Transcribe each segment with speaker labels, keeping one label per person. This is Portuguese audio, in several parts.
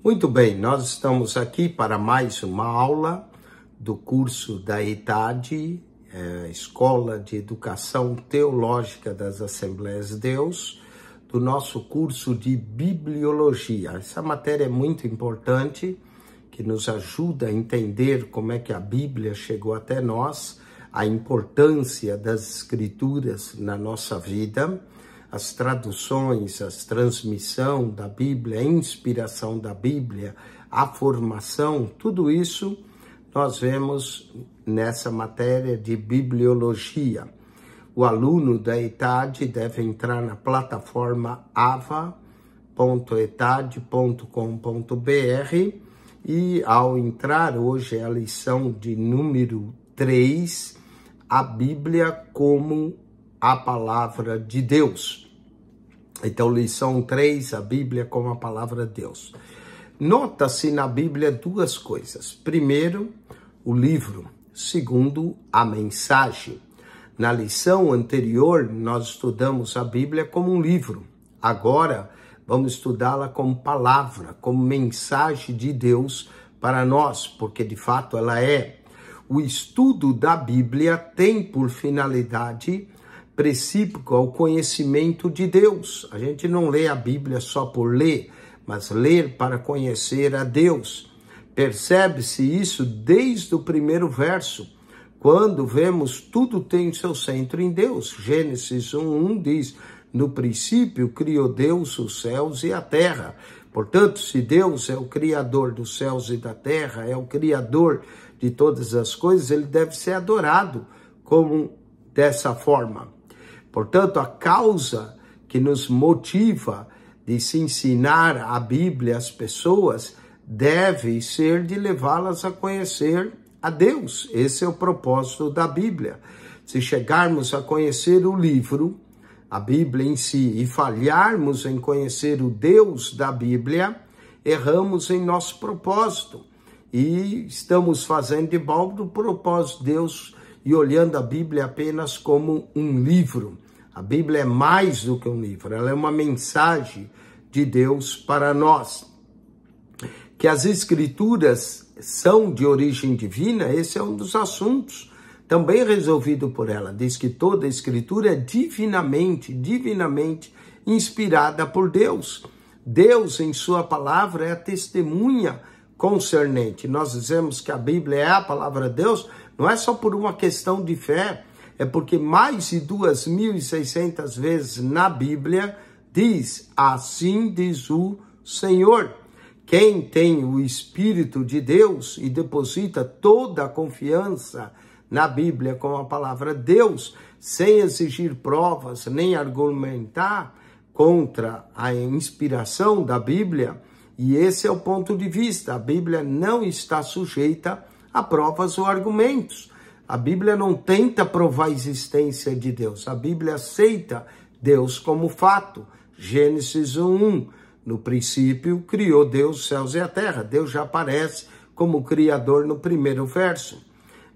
Speaker 1: Muito bem, nós estamos aqui para mais uma aula do curso da ETAD, Escola de Educação Teológica das Assembleias de Deus, do nosso curso de Bibliologia. Essa matéria é muito importante, que nos ajuda a entender como é que a Bíblia chegou até nós, a importância das Escrituras na nossa vida, as traduções, a transmissão da Bíblia, a inspiração da Bíblia, a formação, tudo isso nós vemos nessa matéria de bibliologia. O aluno da ETAD deve entrar na plataforma ava.etad.com.br e ao entrar, hoje é a lição de número 3, a Bíblia como a palavra de Deus. Então, lição 3, a Bíblia como a palavra de Deus. Nota-se na Bíblia duas coisas. Primeiro, o livro. Segundo, a mensagem. Na lição anterior, nós estudamos a Bíblia como um livro. Agora, vamos estudá-la como palavra, como mensagem de Deus para nós, porque de fato ela é. O estudo da Bíblia tem por finalidade precípico ao conhecimento de Deus. A gente não lê a Bíblia só por ler, mas ler para conhecer a Deus. Percebe-se isso desde o primeiro verso, quando vemos tudo tem o seu centro em Deus. Gênesis 1:1 diz, no princípio criou Deus os céus e a terra. Portanto, se Deus é o criador dos céus e da terra, é o criador de todas as coisas, ele deve ser adorado como dessa forma. Portanto, a causa que nos motiva de se ensinar a Bíblia às pessoas deve ser de levá-las a conhecer a Deus. Esse é o propósito da Bíblia. Se chegarmos a conhecer o livro, a Bíblia em si, e falharmos em conhecer o Deus da Bíblia, erramos em nosso propósito. E estamos fazendo de mal do propósito de Deus e olhando a Bíblia apenas como um livro. A Bíblia é mais do que um livro, ela é uma mensagem de Deus para nós. Que as Escrituras são de origem divina, esse é um dos assuntos também resolvido por ela. Diz que toda a Escritura é divinamente inspirada por Deus. Deus, em sua palavra, é a testemunha concernente. Nós dizemos que a Bíblia é a palavra de Deus, não é só por uma questão de fé, é porque mais de 2.600 vezes na Bíblia diz, assim diz o Senhor. Quem tem o Espírito de Deus e deposita toda a confiança na Bíblia com a palavra Deus, sem exigir provas, nem argumentar contra a inspiração da Bíblia, e esse é o ponto de vista, a Bíblia não está sujeita a provas ou argumentos. A Bíblia não tenta provar a existência de Deus. A Bíblia aceita Deus como fato. Gênesis 1:1. No princípio, criou Deus os céus e a terra. Deus já aparece como criador no primeiro verso.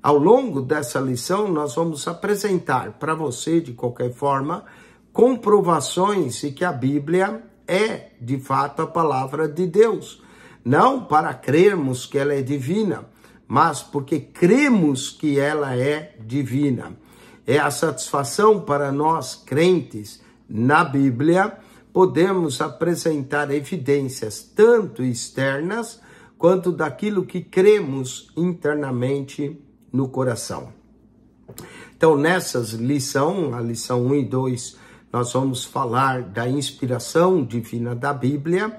Speaker 1: Ao longo dessa lição, nós vamos apresentar para você, de qualquer forma, comprovações de que a Bíblia é, de fato, a palavra de Deus. Não para crermos que ela é divina, mas porque cremos que ela é divina. É a satisfação para nós, crentes, na Bíblia, podemos apresentar evidências tanto externas quanto daquilo que cremos internamente no coração. Então, nessas lições, a lição 1 e 2, nós vamos falar da inspiração divina da Bíblia.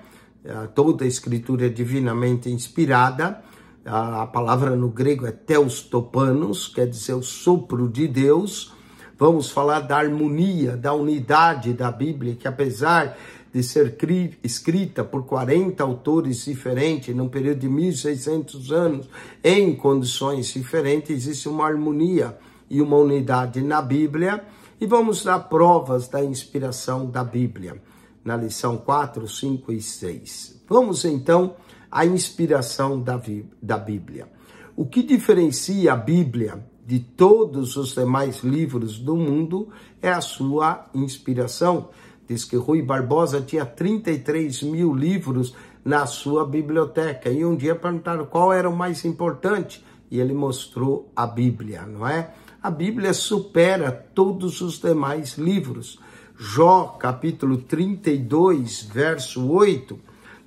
Speaker 1: Toda a Escritura é divinamente inspirada. A palavra no grego é theostopanos, quer dizer o sopro de Deus. Vamos falar da harmonia, da unidade da Bíblia, que apesar de ser escrita por 40 autores diferentes, num período de 1.600 anos, em condições diferentes, existe uma harmonia e uma unidade na Bíblia. E vamos dar provas da inspiração da Bíblia, na lição 4, 5 e 6. Vamos então à inspiração da Bíblia. O que diferencia a Bíblia de todos os demais livros do mundo é a sua inspiração. Diz que Rui Barbosa tinha 33 mil livros na sua biblioteca. E um dia perguntaram qual era o mais importante. E ele mostrou a Bíblia, não é? A Bíblia supera todos os demais livros. Jó, capítulo 32, verso 8.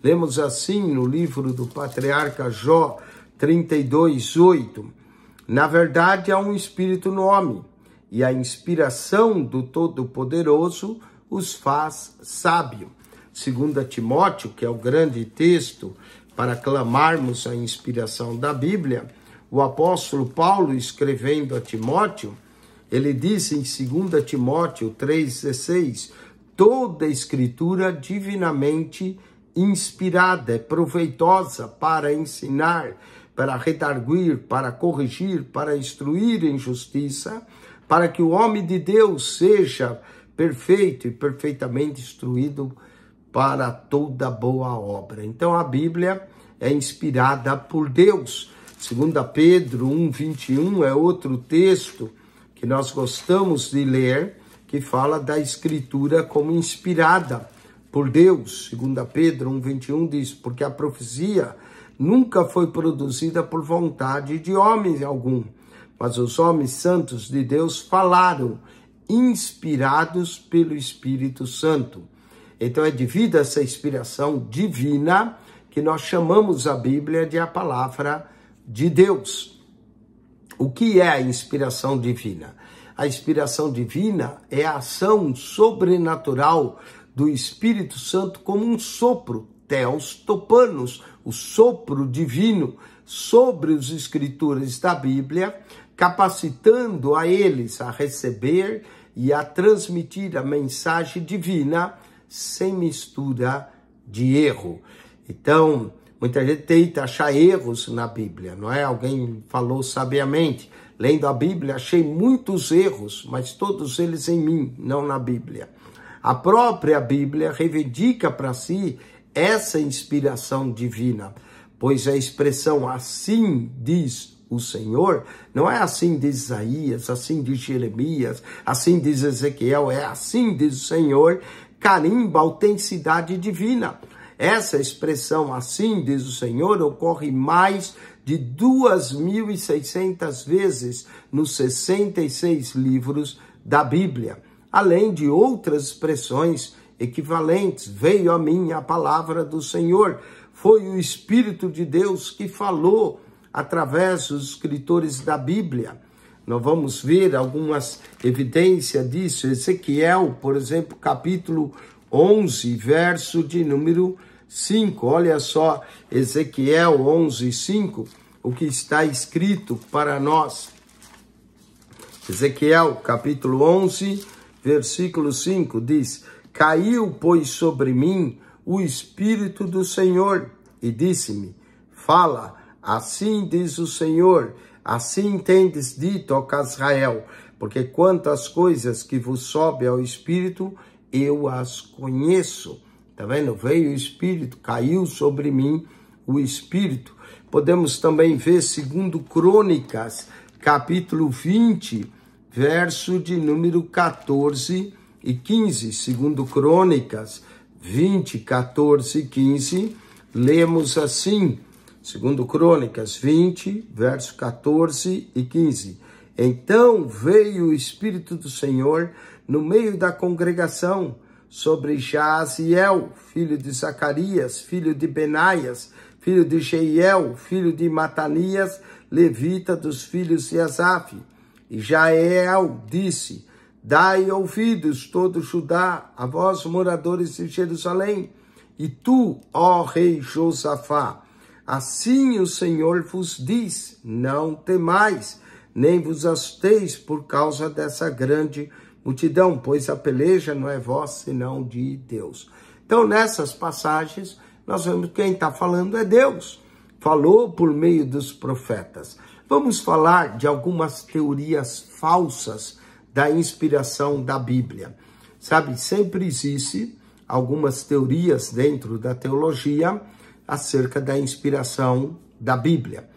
Speaker 1: Lemos assim no livro do patriarca Jó, 32, 8. Na verdade, há um espírito no homem, e a inspiração do Todo-Poderoso os faz sábio. 2 Timóteo, que é o grande texto para clamarmos a inspiração da Bíblia, o apóstolo Paulo, escrevendo a Timóteo, ele diz em 2 Timóteo 3,16, toda a escritura divinamente inspirada é proveitosa para ensinar, para redarguir, para corrigir, para instruir em justiça, para que o homem de Deus seja perfeito e perfeitamente instruído para toda boa obra. Então a Bíblia é inspirada por Deus. 2 Pedro 1,21 é outro texto que nós gostamos de ler, que fala da Escritura como inspirada por Deus. 2 Pedro 1,21 diz, porque a profecia nunca foi produzida por vontade de homem algum, mas os homens santos de Deus falaram, inspirados pelo Espírito Santo. Então é devido a essa inspiração divina que nós chamamos a Bíblia de a palavra de Deus. O que é a inspiração divina? A inspiração divina é a ação sobrenatural do Espírito Santo como um sopro, Theos Topanos, o sopro divino sobre os escritores da Bíblia, capacitando a eles a receber e a transmitir a mensagem divina sem mistura de erro. Então, muita gente tenta achar erros na Bíblia, não é? Alguém falou sabiamente, lendo a Bíblia, achei muitos erros, mas todos eles em mim, não na Bíblia. A própria Bíblia reivindica para si essa inspiração divina, pois a expressão assim diz o Senhor, não é assim diz Isaías, assim diz Jeremias, assim diz Ezequiel, é assim diz o Senhor, carimba a autenticidade divina. Essa expressão, assim diz o Senhor, ocorre mais de 2.600 vezes nos 66 livros da Bíblia, além de outras expressões equivalentes. Veio a mim a palavra do Senhor. Foi o Espírito de Deus que falou através dos escritores da Bíblia. Nós vamos ver algumas evidências disso. Ezequiel, por exemplo, capítulo 11, verso de número 5. Olha só, Ezequiel 11, 5, o que está escrito para nós. Ezequiel, capítulo 11, versículo 5, diz, caiu, pois, sobre mim o Espírito do Senhor, e disse-me, fala, assim diz o Senhor, assim tendes dito, ó Casrael, porque quantas coisas que vos sobe ao Espírito, eu as conheço. Tá vendo? Veio o Espírito, caiu sobre mim o Espírito. Podemos também ver 2 Crônicas, capítulo 20, verso de número 14 e 15. 2 Crônicas 20, 14 e 15, lemos assim, 2 Crônicas 20, verso 14 e 15. Então veio o Espírito do Senhor no meio da congregação, sobre Jaaziel, filho de Zacarias, filho de Benaias, filho de Jeiel, filho de Matanias, levita dos filhos de Asaf. E Jael disse, dai ouvidos todo Judá, a vós moradores de Jerusalém, e tu, ó rei Josafá, assim o Senhor vos diz, não temais, nem vos assusteis por causa dessa grande multidão, pois a peleja não é vossa, senão de Deus. Então, nessas passagens, nós vemos que quem está falando é Deus. Falou por meio dos profetas. Vamos falar de algumas teorias falsas da inspiração da Bíblia. Sabe, sempre existe algumas teorias dentro da teologia acerca da inspiração da Bíblia.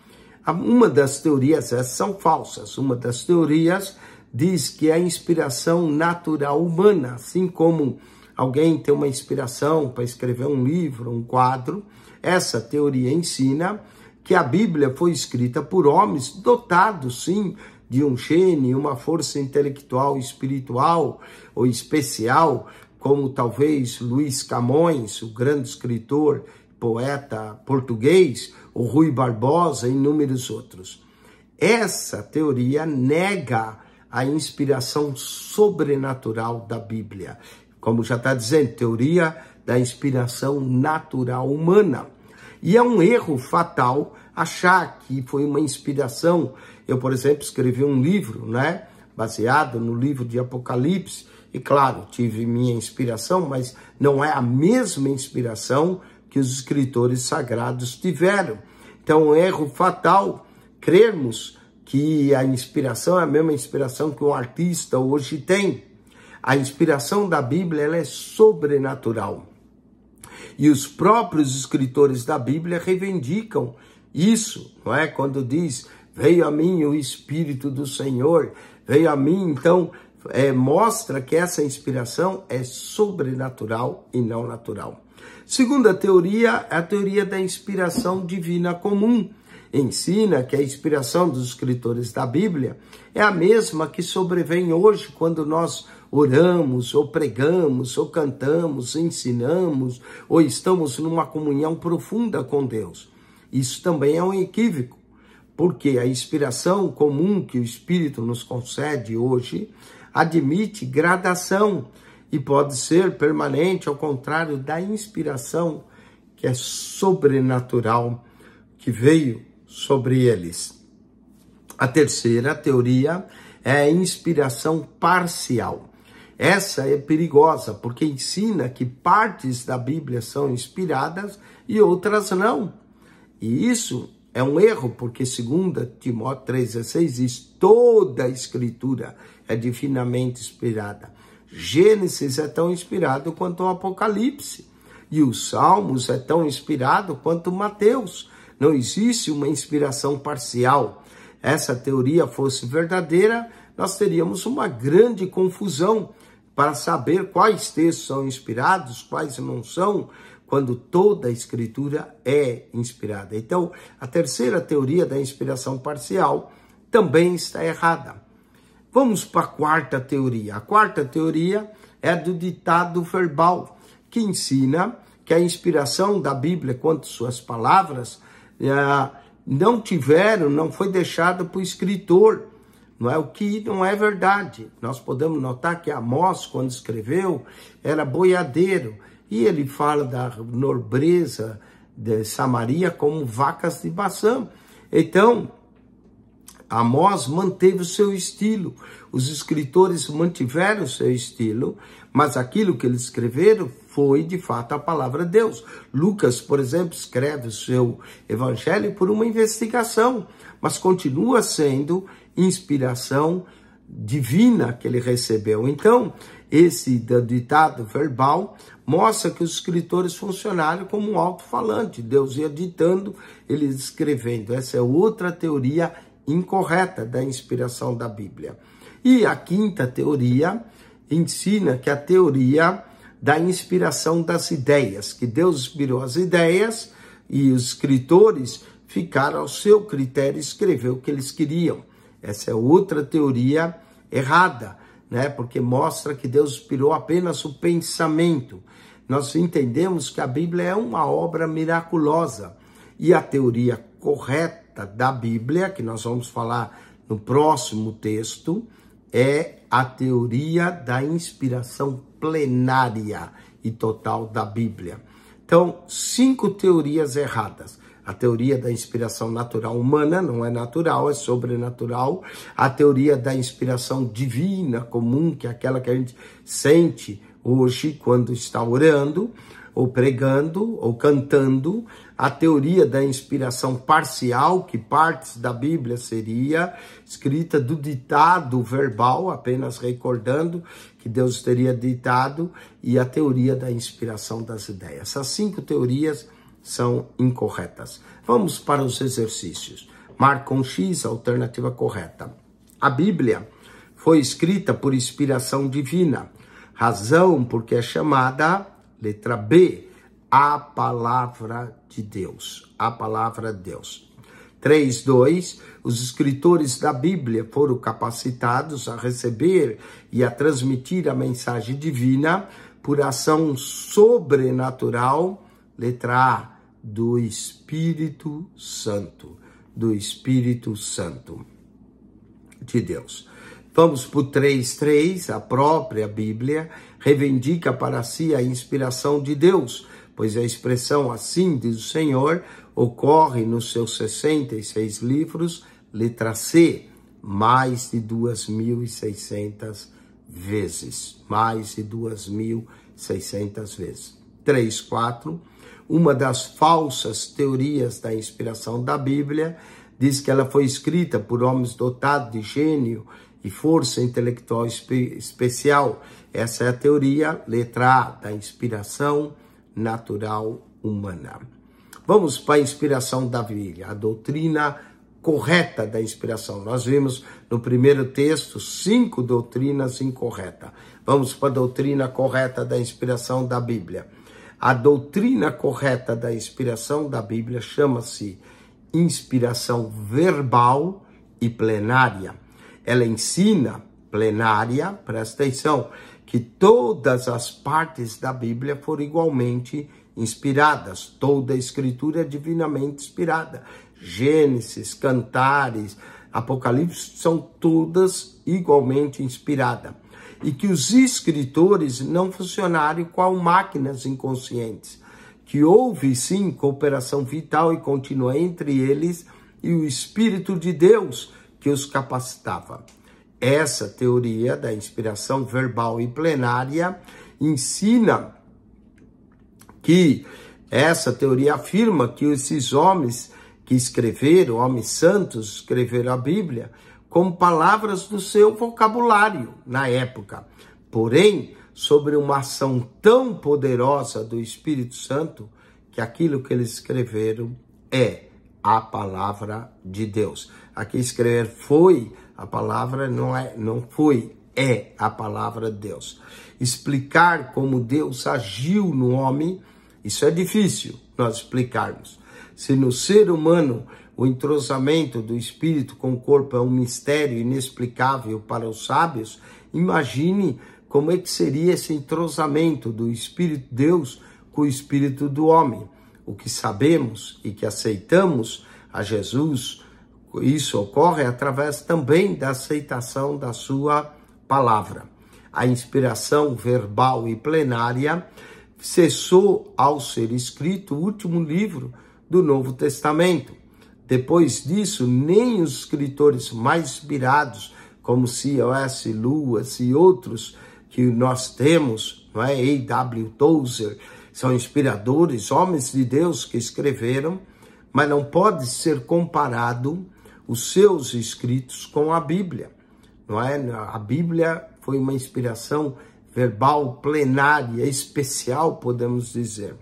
Speaker 1: Uma das teorias, essas são falsas, uma das teorias diz que a inspiração natural humana, assim como alguém tem uma inspiração para escrever um livro, um quadro, essa teoria ensina que a Bíblia foi escrita por homens dotados, sim, de um gênio, uma força intelectual, espiritual ou especial, como talvez Luís Camões, o grande escritor, poeta português, o Rui Barbosa e inúmeros outros. Essa teoria nega a inspiração sobrenatural da Bíblia. Como já está dizendo, teoria da inspiração natural humana. E é um erro fatal achar que foi uma inspiração. Eu, por exemplo, escrevi um livro, né, baseado no livro de Apocalipse, e claro, tive minha inspiração, mas não é a mesma inspiração que os escritores sagrados tiveram. Então, é um erro fatal crermos que a inspiração é a mesma inspiração que um artista hoje tem. A inspiração da Bíblia, ela é sobrenatural. E os próprios escritores da Bíblia reivindicam isso, não é? Quando diz, veio a mim o Espírito do Senhor, veio a mim, então, mostra que essa inspiração é sobrenatural e não natural. Segunda teoria é a teoria da inspiração divina comum. Ensina que a inspiração dos escritores da Bíblia é a mesma que sobrevém hoje quando nós oramos, ou pregamos, ou cantamos, ensinamos, ou estamos numa comunhão profunda com Deus. Isso também é um equívoco, porque a inspiração comum que o Espírito nos concede hoje admite gradação e pode ser permanente, ao contrário da inspiração que é sobrenatural, que veio sobre eles. A terceira teoria é a inspiração parcial. Essa é perigosa, porque ensina que partes da Bíblia são inspiradas e outras não. E isso é um erro, porque 2 Timóteo 3,16 diz, toda a Escritura é divinamente inspirada. Gênesis é tão inspirado quanto o Apocalipse. E os Salmos é tão inspirado quanto Mateus. Não existe uma inspiração parcial. Essa teoria fosse verdadeira, nós teríamos uma grande confusão para saber quais textos são inspirados, quais não são, quando toda a Escritura é inspirada. Então, a terceira teoria da inspiração parcial também está errada. Vamos para a quarta teoria. A quarta teoria é a do ditado verbal, que ensina que a inspiração da Bíblia quanto suas palavras não foi deixada para o escritor, não é? O que não é verdade. Nós podemos notar que Amós, quando escreveu, era boiadeiro, e ele fala da nobreza de Samaria como vacas de Baçã. Então, Amós manteve o seu estilo, os escritores mantiveram o seu estilo, mas aquilo que eles escreveram foi, de fato, a palavra de Deus. Lucas, por exemplo, escreve o seu evangelho por uma investigação, mas continua sendo inspiração divina que ele recebeu. Então, esse ditado verbal mostra que os escritores funcionaram como um alto-falante. Deus ia ditando, eles escrevendo. Essa é outra teoria incorreta da inspiração da Bíblia. E a quinta teoria ensina que a teoria da inspiração das ideias, que Deus inspirou as ideias e os escritores ficaram ao seu critério escrever o que eles queriam. Essa é outra teoria errada, né? Porque mostra que Deus inspirou apenas o pensamento. Nós entendemos que a Bíblia é uma obra miraculosa e a teoria correta da Bíblia, que nós vamos falar no próximo texto, é a teoria da inspiração plenária e total da Bíblia. Então, 5 teorias erradas. A teoria da inspiração natural humana não é natural, é sobrenatural. A teoria da inspiração divina comum, que é aquela que a gente sente hoje quando está orando, ou pregando, ou cantando. A teoria da inspiração parcial, que partes da Bíblia seria escrita do ditado verbal, apenas recordando que Deus teria ditado, e a teoria da inspiração das ideias. Essas 5 teorias são incorretas. Vamos para os exercícios. Marque com X a alternativa correta. A Bíblia foi escrita por inspiração divina. Razão porque é chamada, letra B, a palavra de Deus. A palavra de Deus. 3.2, os escritores da Bíblia foram capacitados a receber e a transmitir a mensagem divina por ação sobrenatural, letra A, do Espírito Santo. Do Espírito Santo de Deus. Vamos para o 3.3, a própria Bíblia reivindica para si a inspiração de Deus, pois a expressão assim diz o Senhor ocorre nos seus 66 livros, letra C, mais de 2.600 vezes. Mais de 2.600 vezes. 3.4, uma das falsas teorias da inspiração da Bíblia diz que ela foi escrita por homens dotados de gênio e força intelectual especial. Essa é a teoria, letra A, da inspiração natural humana. Vamos para a inspiração da Bíblia, a doutrina correta da inspiração. Nós vimos no primeiro texto 5 doutrinas incorretas. Vamos para a doutrina correta da inspiração da Bíblia. A doutrina correta da inspiração da Bíblia chama-se inspiração verbal e plenária. Ela ensina, plenária, presta atenção, que todas as partes da Bíblia foram igualmente inspiradas. Toda a escritura é divinamente inspirada. Gênesis, Cantares, Apocalipse são todas igualmente inspiradas. E que os escritores não funcionaram como máquinas inconscientes. Que houve sim cooperação vital e contínua entre eles e o Espírito de Deus que os capacitava. Essa teoria da inspiração verbal e plenária ensina que essa teoria afirma que esses homens que escreveram, homens santos, escreveram a Bíblia com palavras do seu vocabulário na época. Porém, sobre uma ação tão poderosa do Espírito Santo, que aquilo que eles escreveram é a palavra de Deus. Aqui escrever foi, a palavra não foi, é a palavra de Deus. Explicar como Deus agiu no homem, isso é difícil nós explicarmos. Se no ser humano o entrosamento do Espírito com o corpo é um mistério inexplicável para os sábios, imagine como é que seria esse entrosamento do Espírito de Deus com o Espírito do homem. O que sabemos e que aceitamos a Jesus, isso ocorre através também da aceitação da sua palavra. A inspiração verbal e plenária cessou ao ser escrito o último livro do Novo Testamento. Depois disso, nem os escritores mais inspirados, como C.S. Lewis e outros que nós temos, não é? A.W. Tozer, são inspiradores, homens de Deus que escreveram, mas não pode ser comparado os seus escritos com a Bíblia, não é? A Bíblia foi uma inspiração verbal, plenária, especial, podemos dizer.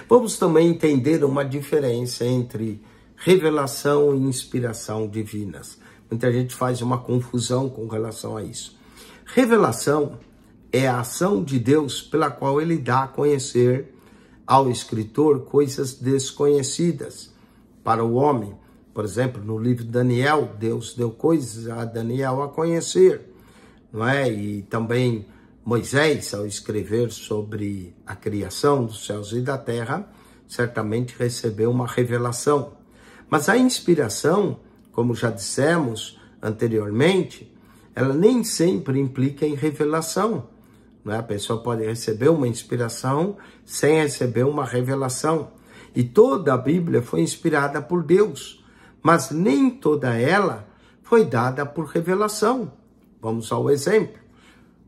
Speaker 1: Vamos também entender uma diferença entre revelação e inspiração divinas. Muita gente faz uma confusão com relação a isso. Revelação é a ação de Deus pela qual ele dá a conhecer ao escritor coisas desconhecidas para o homem. Por exemplo, no livro de Daniel, Deus deu coisas a Daniel a conhecer, não é? E também Moisés, ao escrever sobre a criação dos céus e da terra, certamente recebeu uma revelação. Mas a inspiração, como já dissemos anteriormente, ela nem sempre implica em revelação. Não é? A pessoa pode receber uma inspiração sem receber uma revelação. E toda a Bíblia foi inspirada por Deus, mas nem toda ela foi dada por revelação. Vamos ao exemplo.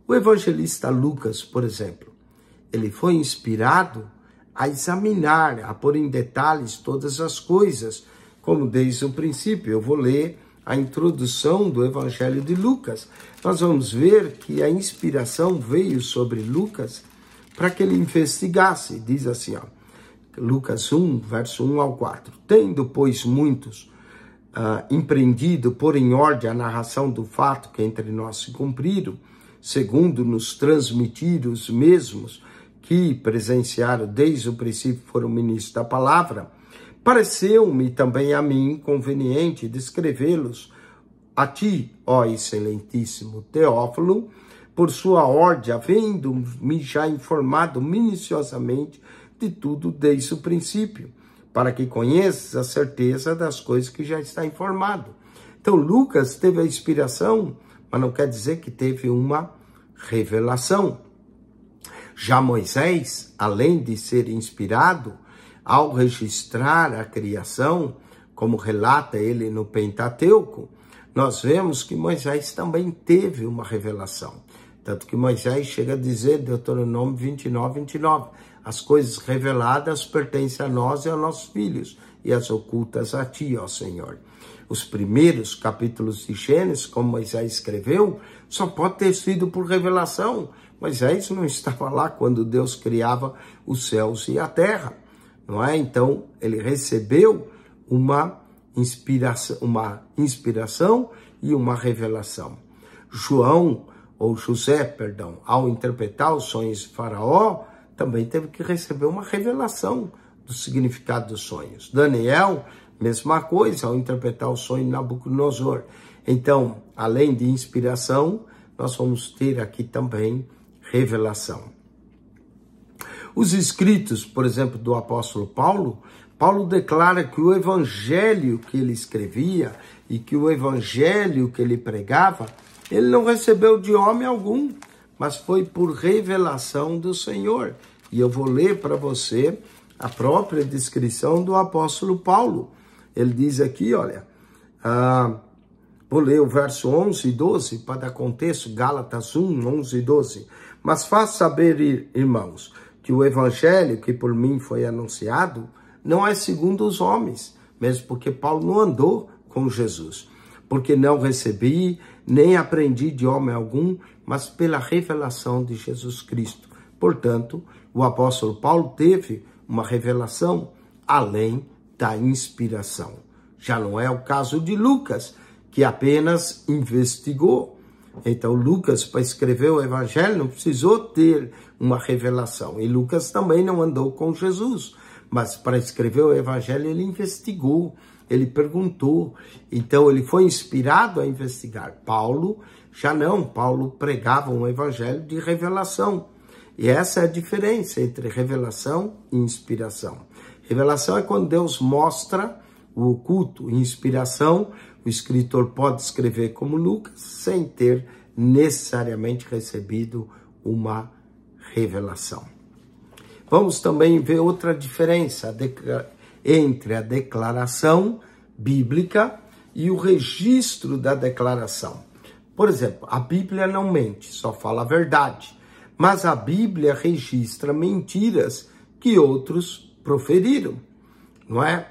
Speaker 1: O evangelista Lucas, por exemplo, ele foi inspirado a examinar, a pôr em detalhes todas as coisas, como desde o princípio. Eu vou ler a introdução do Evangelho de Lucas. Nós vamos ver que a inspiração veio sobre Lucas para que ele investigasse. Diz assim, ó, Lucas 1, verso 1 ao 4. Tendo, pois, muitos empreendido pôr em ordem a narração do fato que entre nós se cumpriram, segundo nos transmitiram os mesmos que presenciaram desde o princípio foram ministros da palavra, pareceu-me também a mim conveniente descrevê-los a ti, ó excelentíssimo Teófilo, por sua ordem, havendo-me já informado minuciosamente de tudo desde o princípio, para que conheças a certeza das coisas que já está informado. Então, Lucas teve a inspiração, mas não quer dizer que teve uma revelação. Já Moisés, além de ser inspirado, ao registrar a criação, como relata ele no Pentateuco, nós vemos que Moisés também teve uma revelação. Tanto que Moisés chega a dizer, Deuteronômio 29, 29, as coisas reveladas pertencem a nós e aos nossos filhos, e as ocultas a ti, ó Senhor. Os primeiros capítulos de Gênesis, como Moisés escreveu, só pode ter sido por revelação. Moisés não estava lá quando Deus criava os céus e a terra, não é? Então, ele recebeu uma inspiração e uma revelação. José, ao interpretar os sonhos de Faraó, também teve que receber uma revelação do significado dos sonhos. Daniel, mesma coisa, ao interpretar o sonho de Nabucodonosor. Então, além de inspiração, nós vamos ter aqui também revelação. Os escritos, por exemplo, do apóstolo Paulo, Paulo declara que o evangelho que ele escrevia e que o evangelho que ele pregava, ele não recebeu de homem algum, mas foi por revelação do Senhor. E eu vou ler para você a própria descrição do apóstolo Paulo. Ele diz aqui, olha, vou ler o verso 11 e 12, para dar contexto, Gálatas 1, 11 e 12. Mas faço saber, irmãos, que o evangelho que por mim foi anunciado não é segundo os homens, mesmo porque Paulo não andou com Jesus. Porque não recebi, nem aprendi de homem algum, mas pela revelação de Jesus Cristo. Portanto, o apóstolo Paulo teve uma revelação além da inspiração. Já não é o caso de Lucas, que apenas investigou. Então, Lucas, para escrever o evangelho, não precisou ter uma revelação. E Lucas também não andou com Jesus. Mas para escrever o evangelho, ele investigou, ele perguntou. Então, ele foi inspirado a investigar. Paulo, já não. Paulo pregava um evangelho de revelação. E essa é a diferença entre revelação e inspiração. Revelação é quando Deus mostra o oculto. Inspiração, o escritor pode escrever como Lucas, sem ter necessariamente recebido uma revelação. Vamos também ver outra diferença entre a declaração bíblica e o registro da declaração. Por exemplo, a Bíblia não mente, só fala a verdade. Mas a Bíblia registra mentiras que outros proferiram, não é?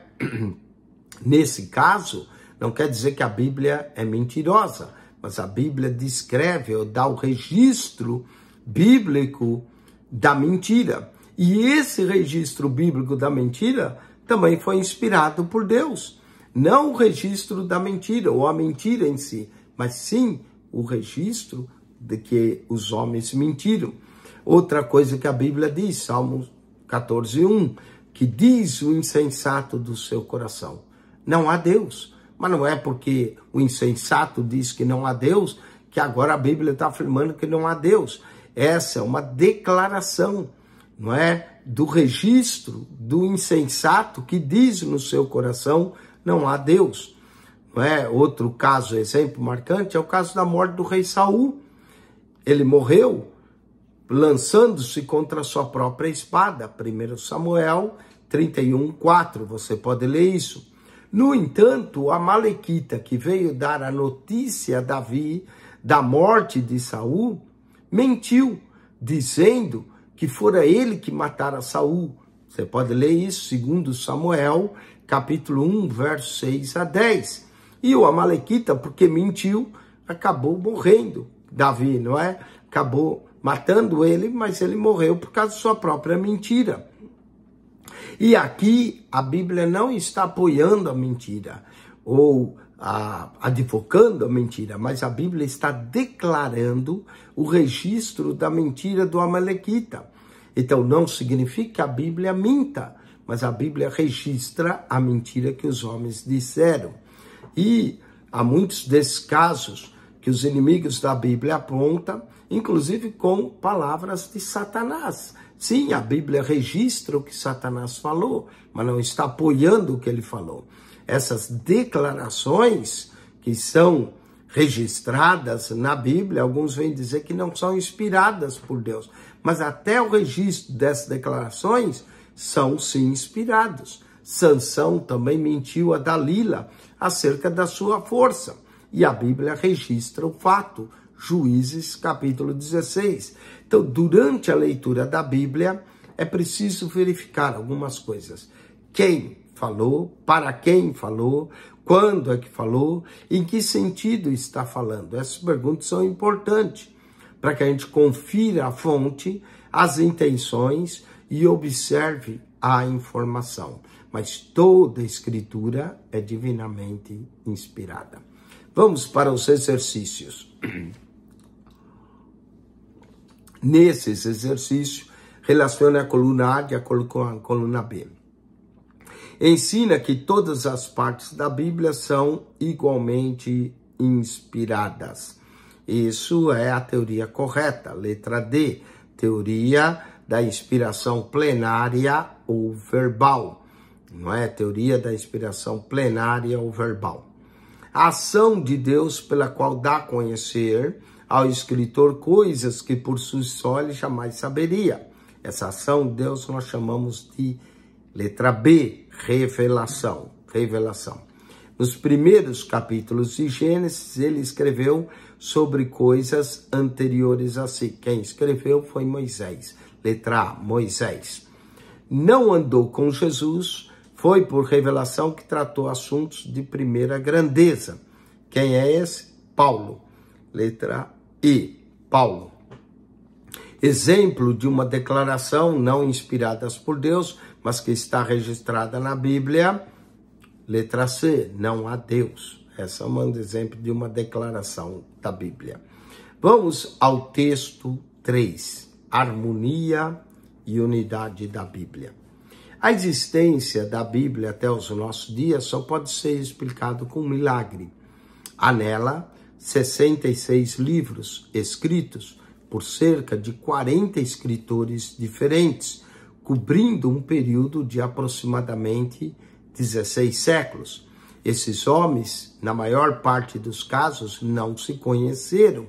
Speaker 1: Nesse caso, não quer dizer que a Bíblia é mentirosa, mas a Bíblia descreve ou dá o registro bíblico da mentira. E esse registro bíblico da mentira também foi inspirado por Deus. Não o registro da mentira, ou a mentira em si, mas sim o registro de que os homens mentiram. Outra coisa que a Bíblia diz, Salmos 14:1, que diz o insensato do seu coração: não há Deus. Mas não é porque o insensato diz que não há Deus, que agora a Bíblia está afirmando que não há Deus. Essa é uma declaração, não é? Do registro do insensato que diz no seu coração: não há Deus. Não é? Outro caso, exemplo marcante, é o caso da morte do rei Saul. Ele morreu lançando-se contra a sua própria espada. 1 Samuel 31:4, você pode ler isso. No entanto, o amalequita que veio dar a notícia a Davi da morte de Saul, mentiu, dizendo que fora ele que matara Saul. Você pode ler isso, 2 Samuel, capítulo 1, versos 6 a 10. E o amalequita, porque mentiu, acabou morrendo. Davi, não é? Acabou matando ele, mas ele morreu por causa de sua própria mentira. E aqui a Bíblia não está apoiando a mentira. ou advocando a mentira, mas a Bíblia está declarando o registro da mentira do Amalequita. Então não significa que a Bíblia minta, mas a Bíblia registra a mentira que os homens disseram. E há muitos desses casos que os inimigos da Bíblia apontam, inclusive com palavras de Satanás. Sim, a Bíblia registra o que Satanás falou, mas não está apoiando o que ele falou. Essas declarações que são registradas na Bíblia, alguns vêm dizer que não são inspiradas por Deus, mas até o registro dessas declarações são sim inspirados. Sansão também mentiu a Dalila acerca da sua força, e a Bíblia registra o fato, Juízes capítulo 16. Então, durante a leitura da Bíblia, é preciso verificar algumas coisas. Quem falou, para quem falou, quando é que falou, em que sentido está falando. Essas perguntas são importantes para que a gente confira a fonte, as intenções e observe a informação. Mas toda a escritura é divinamente inspirada. Vamos para os exercícios. Nesses exercícios, relaciona a coluna A de acordo com a coluna B. Ensina que todas as partes da Bíblia são igualmente inspiradas. Isso é a teoria correta. Letra D, teoria da inspiração plenária ou verbal. Não é? Teoria da inspiração plenária ou verbal. A ação de Deus pela qual dá a conhecer ao escritor coisas que por si só ele jamais saberia. Essa ação de Deus nós chamamos de letra B, revelação. Revelação. Nos primeiros capítulos de Gênesis, ele escreveu sobre coisas anteriores a si. Quem escreveu foi Moisés. Letra A, Moisés. Não andou com Jesus, foi por revelação que tratou assuntos de primeira grandeza. Quem é esse? Paulo. Letra E, Paulo. Exemplo de uma declaração não inspirada por Deus, mas que está registrada na Bíblia. Letra C, não há Deus. Essa é um exemplo de uma declaração da Bíblia. Vamos ao texto 3, harmonia e unidade da Bíblia. A existência da Bíblia até os nossos dias só pode ser explicado com um milagre. Há nela 66 livros escritos por cerca de 40 escritores diferentes, cobrindo um período de aproximadamente 16 séculos. Esses homens, na maior parte dos casos, não se conheceram.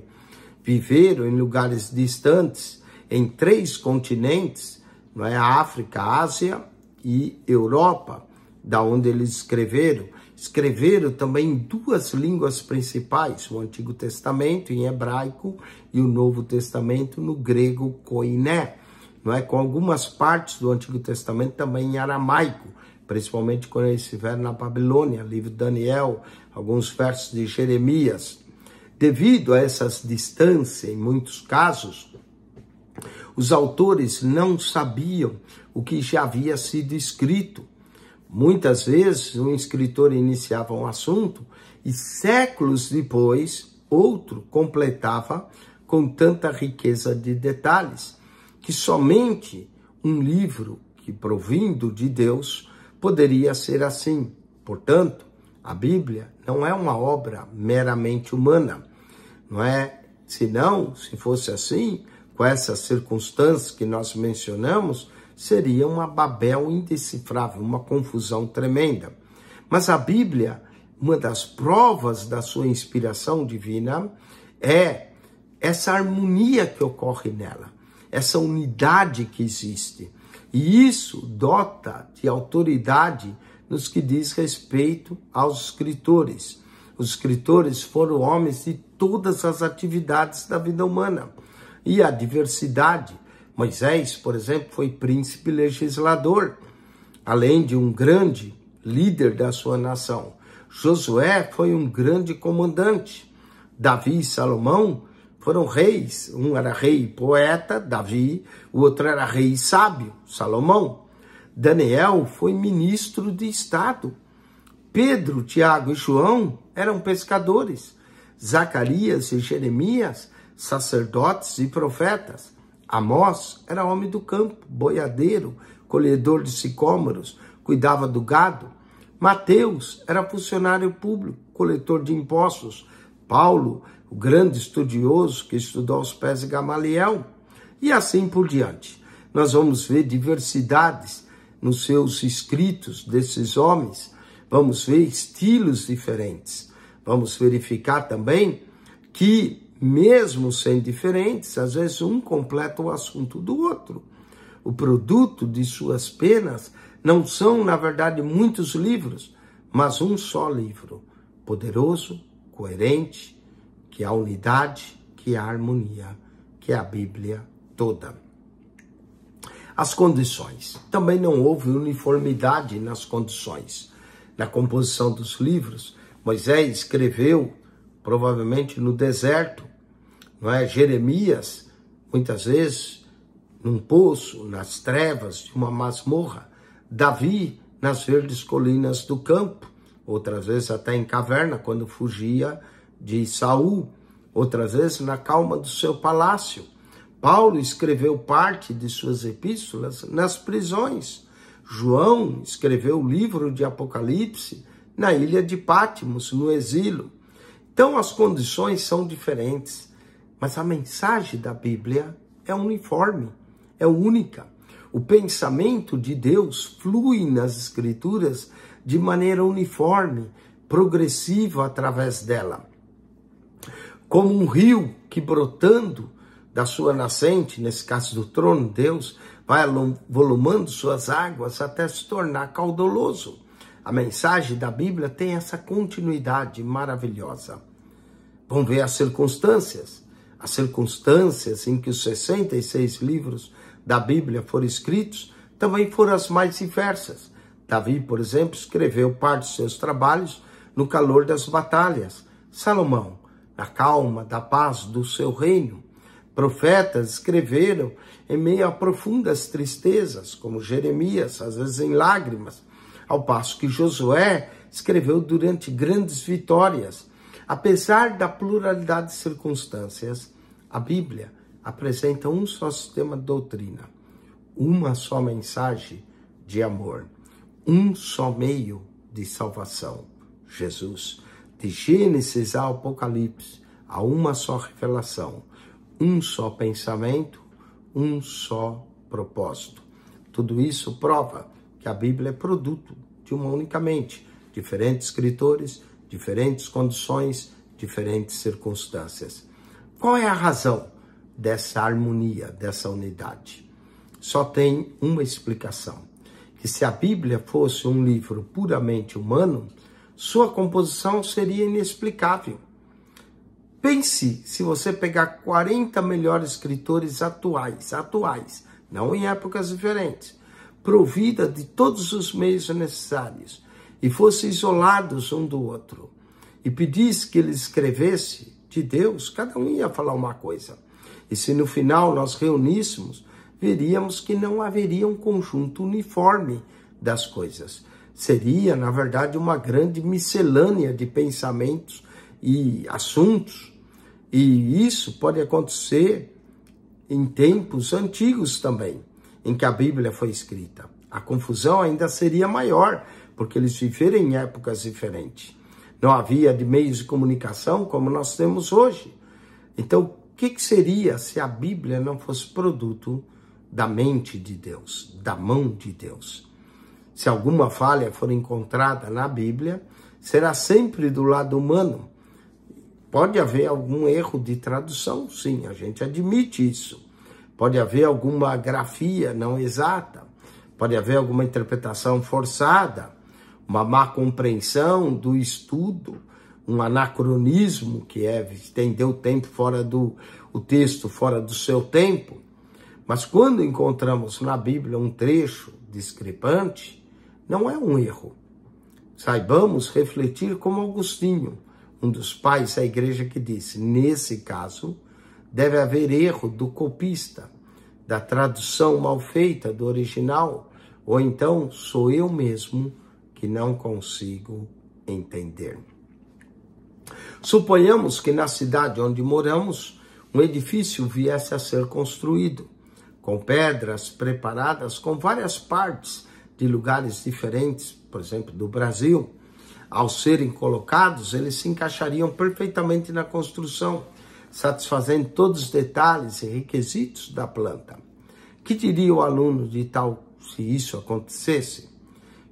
Speaker 1: Viveram em lugares distantes, em 3 continentes, não é? A África, a Ásia e Europa, da onde eles escreveram. Escreveram também em 2 línguas principais, o Antigo Testamento em hebraico e o Novo Testamento no grego koiné, não é? Com algumas partes do Antigo Testamento também em aramaico, principalmente quando eles estiveram na Babilônia, livro de Daniel, alguns versos de Jeremias. Devido a essas distâncias, em muitos casos, os autores não sabiam o que já havia sido escrito. Muitas vezes, um escritor iniciava um assunto e séculos depois, outro completava com tanta riqueza de detalhes, que somente um livro que provindo de Deus poderia ser assim. Portanto, a Bíblia não é uma obra meramente humana, não é? Senão, se fosse assim, com essas circunstâncias que nós mencionamos, seria uma Babel indecifrável, uma confusão tremenda. Mas a Bíblia, uma das provas da sua inspiração divina, é essa harmonia que ocorre nela, essa unidade que existe. E isso dota de autoridade nos que diz respeito aos escritores. Os escritores foram homens de todas as atividades da vida humana. E a diversidade. Moisés, por exemplo, foi príncipe legislador, além de um grande líder da sua nação. Josué foi um grande comandante. Davi e Salomão foram reis. Um era rei e poeta, Davi, o outro era rei e sábio, Salomão. Daniel foi ministro de Estado. Pedro, Tiago e João eram pescadores. Zacarias e Jeremias, sacerdotes e profetas. Amós era homem do campo, boiadeiro, colhedor de sicômoros, cuidava do gado. Mateus era funcionário público, coletor de impostos. Paulo, o grande estudioso que estudou aos pés de Gamaliel. E assim por diante. Nós vamos ver diversidades nos seus escritos desses homens. Vamos ver estilos diferentes. Vamos verificar também que, mesmo sendo diferentes, às vezes um completa o assunto do outro. O produto de suas penas não são, na verdade, muitos livros, mas um só livro, poderoso, coerente, que há unidade, que há harmonia, que é a Bíblia toda. As condições. Também não houve uniformidade nas condições. Na composição dos livros, Moisés escreveu, provavelmente no deserto, não é? Jeremias, muitas vezes, num poço, nas trevas de uma masmorra. Davi, nas verdes colinas do campo. Outras vezes até em caverna, quando fugia de Saul. Outras vezes na calma do seu palácio. Paulo escreveu parte de suas epístolas nas prisões. João escreveu o livro de Apocalipse na ilha de Patmos, no exílio. Então as condições são diferentes, mas a mensagem da Bíblia é uniforme, é única. O pensamento de Deus flui nas Escrituras de maneira uniforme, progressiva através dela. Como um rio que brotando da sua nascente, nesse caso do trono de Deus, vai volumando suas águas até se tornar caudaloso. A mensagem da Bíblia tem essa continuidade maravilhosa. Vamos ver as circunstâncias. As circunstâncias em que os 66 livros da Bíblia foram escritos também foram as mais diversas. Davi, por exemplo, escreveu parte de seus trabalhos no calor das batalhas. Salomão, na calma da paz do seu reino. Profetas escreveram em meio a profundas tristezas, como Jeremias, às vezes em lágrimas, ao passo que Josué escreveu durante grandes vitórias. Apesar da pluralidade de circunstâncias, a Bíblia apresenta um só sistema de doutrina, uma só mensagem de amor, um só meio de salvação, Jesus. De Gênesis ao Apocalipse, há uma só revelação, um só pensamento, um só propósito. Tudo isso prova que a Bíblia é produto de uma única mente, diferentes escritores, diferentes condições, diferentes circunstâncias. Qual é a razão dessa harmonia, dessa unidade? Só tem uma explicação, que se a Bíblia fosse um livro puramente humano, sua composição seria inexplicável. Pense se você pegar 40 melhores escritores atuais, não em épocas diferentes, provida de todos os meios necessários, e fossem isolados um do outro, e pedisse que eles escrevessem de Deus, cada um ia falar uma coisa. E se no final nós reuníssemos, veríamos que não haveria um conjunto uniforme das coisas. Seria, na verdade, uma grande miscelânea de pensamentos e assuntos. E isso pode acontecer em tempos antigos também, em que a Bíblia foi escrita. A confusão ainda seria maior, porque eles viveram em épocas diferentes. Não havia de meios de comunicação como nós temos hoje. Então, o que seria se a Bíblia não fosse produto da mente de Deus, da mão de Deus? Se alguma falha for encontrada na Bíblia, será sempre do lado humano. Pode haver algum erro de tradução, sim, a gente admite isso. Pode haver alguma grafia não exata, pode haver alguma interpretação forçada, uma má compreensão do estudo, um anacronismo que estendeu o tempo o texto fora do seu tempo. Mas quando encontramos na Bíblia um trecho discrepante, não é um erro. Saibamos refletir como Agostinho, um dos pais da igreja, que disse: nesse caso, deve haver erro do copista, da tradução mal feita do original, ou então sou eu mesmo que não consigo entender. Suponhamos que na cidade onde moramos, um edifício viesse a ser construído, com pedras preparadas com várias partes de lugares diferentes, por exemplo, do Brasil. Ao serem colocados, eles se encaixariam perfeitamente na construção, satisfazendo todos os detalhes e requisitos da planta. Que diria o aluno de tal se isso acontecesse?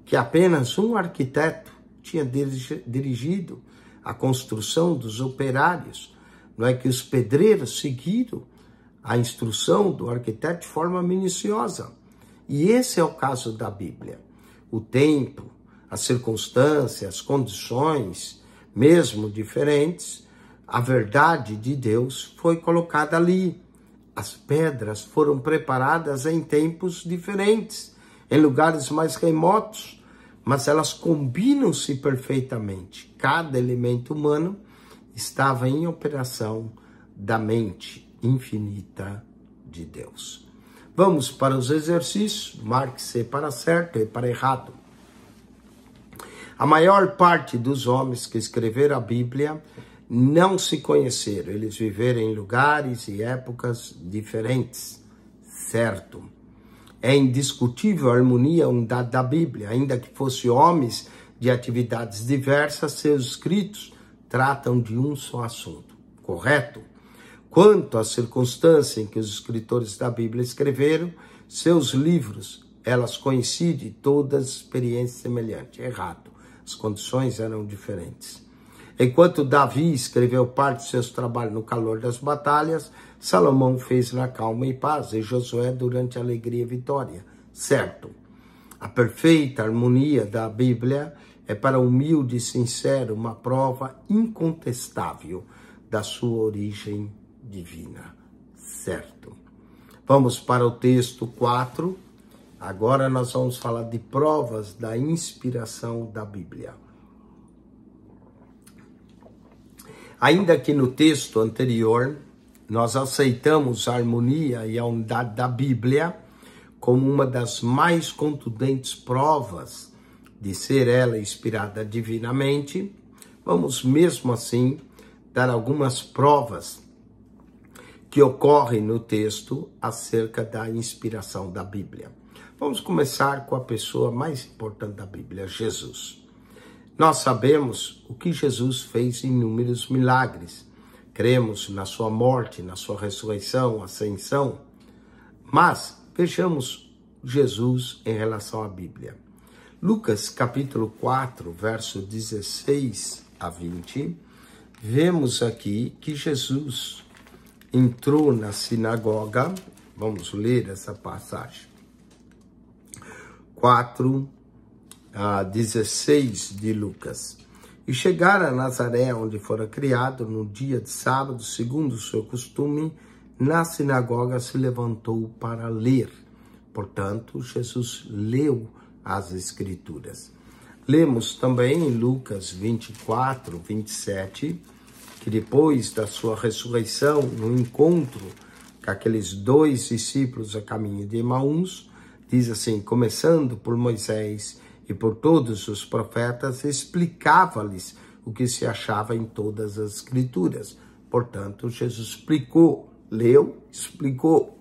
Speaker 1: Que apenas um arquiteto tinha dirigido a construção dos operários, não é que os pedreiros seguiram a instrução do arquiteto de forma minuciosa. E esse é o caso da Bíblia. O tempo, as circunstâncias, as condições, mesmo diferentes, a verdade de Deus foi colocada ali. As pedras foram preparadas em tempos diferentes, em lugares mais remotos, mas elas combinam-se perfeitamente. Cada elemento humano estava em operação da mente infinita de Deus. Vamos para os exercícios. Marque-se para certo e para errado. A maior parte dos homens que escreveram a Bíblia não se conheceram. Eles viveram em lugares e épocas diferentes. Certo. É indiscutível a harmonia e a unidade da Bíblia. Ainda que fossem homens de atividades diversas, seus escritos tratam de um só assunto. Correto? Quanto à circunstância em que os escritores da Bíblia escreveram, seus livros, elas coincidem, todas experiências semelhantes. Errado. As condições eram diferentes. Enquanto Davi escreveu parte de seus trabalhos no calor das batalhas, Salomão fez na calma e paz, e Josué durante a alegria e vitória. Certo. A perfeita harmonia da Bíblia é para o humilde e sincero uma prova incontestável da sua origem divina. Certo. Vamos para o texto 4. Agora nós vamos falar de provas da inspiração da Bíblia. Ainda que no texto anterior nós aceitamos a harmonia e a unidade da Bíblia como uma das mais contundentes provas de ser ela inspirada divinamente, vamos mesmo assim dar algumas provas que ocorrem no texto acerca da inspiração da Bíblia. Vamos começar com a pessoa mais importante da Bíblia, Jesus. Nós sabemos o que Jesus fez em inúmeros milagres. Cremos na sua morte, na sua ressurreição, ascensão. Mas vejamos Jesus em relação à Bíblia. Lucas capítulo 4, verso 16 a 20, vemos aqui que Jesus entrou na sinagoga. Vamos ler essa passagem. 4, 16 de Lucas. E chegaram a Nazaré, onde fora criado, no dia de sábado, segundo o seu costume, na sinagoga se levantou para ler. Portanto, Jesus leu as Escrituras. Lemos também em Lucas 24, 27, que depois da sua ressurreição, no encontro com aqueles 2 discípulos a caminho de Emaús, diz assim: começando por Moisés e por todos os profetas, explicava-lhes o que se achava em todas as Escrituras. Portanto, Jesus explicou, leu, explicou.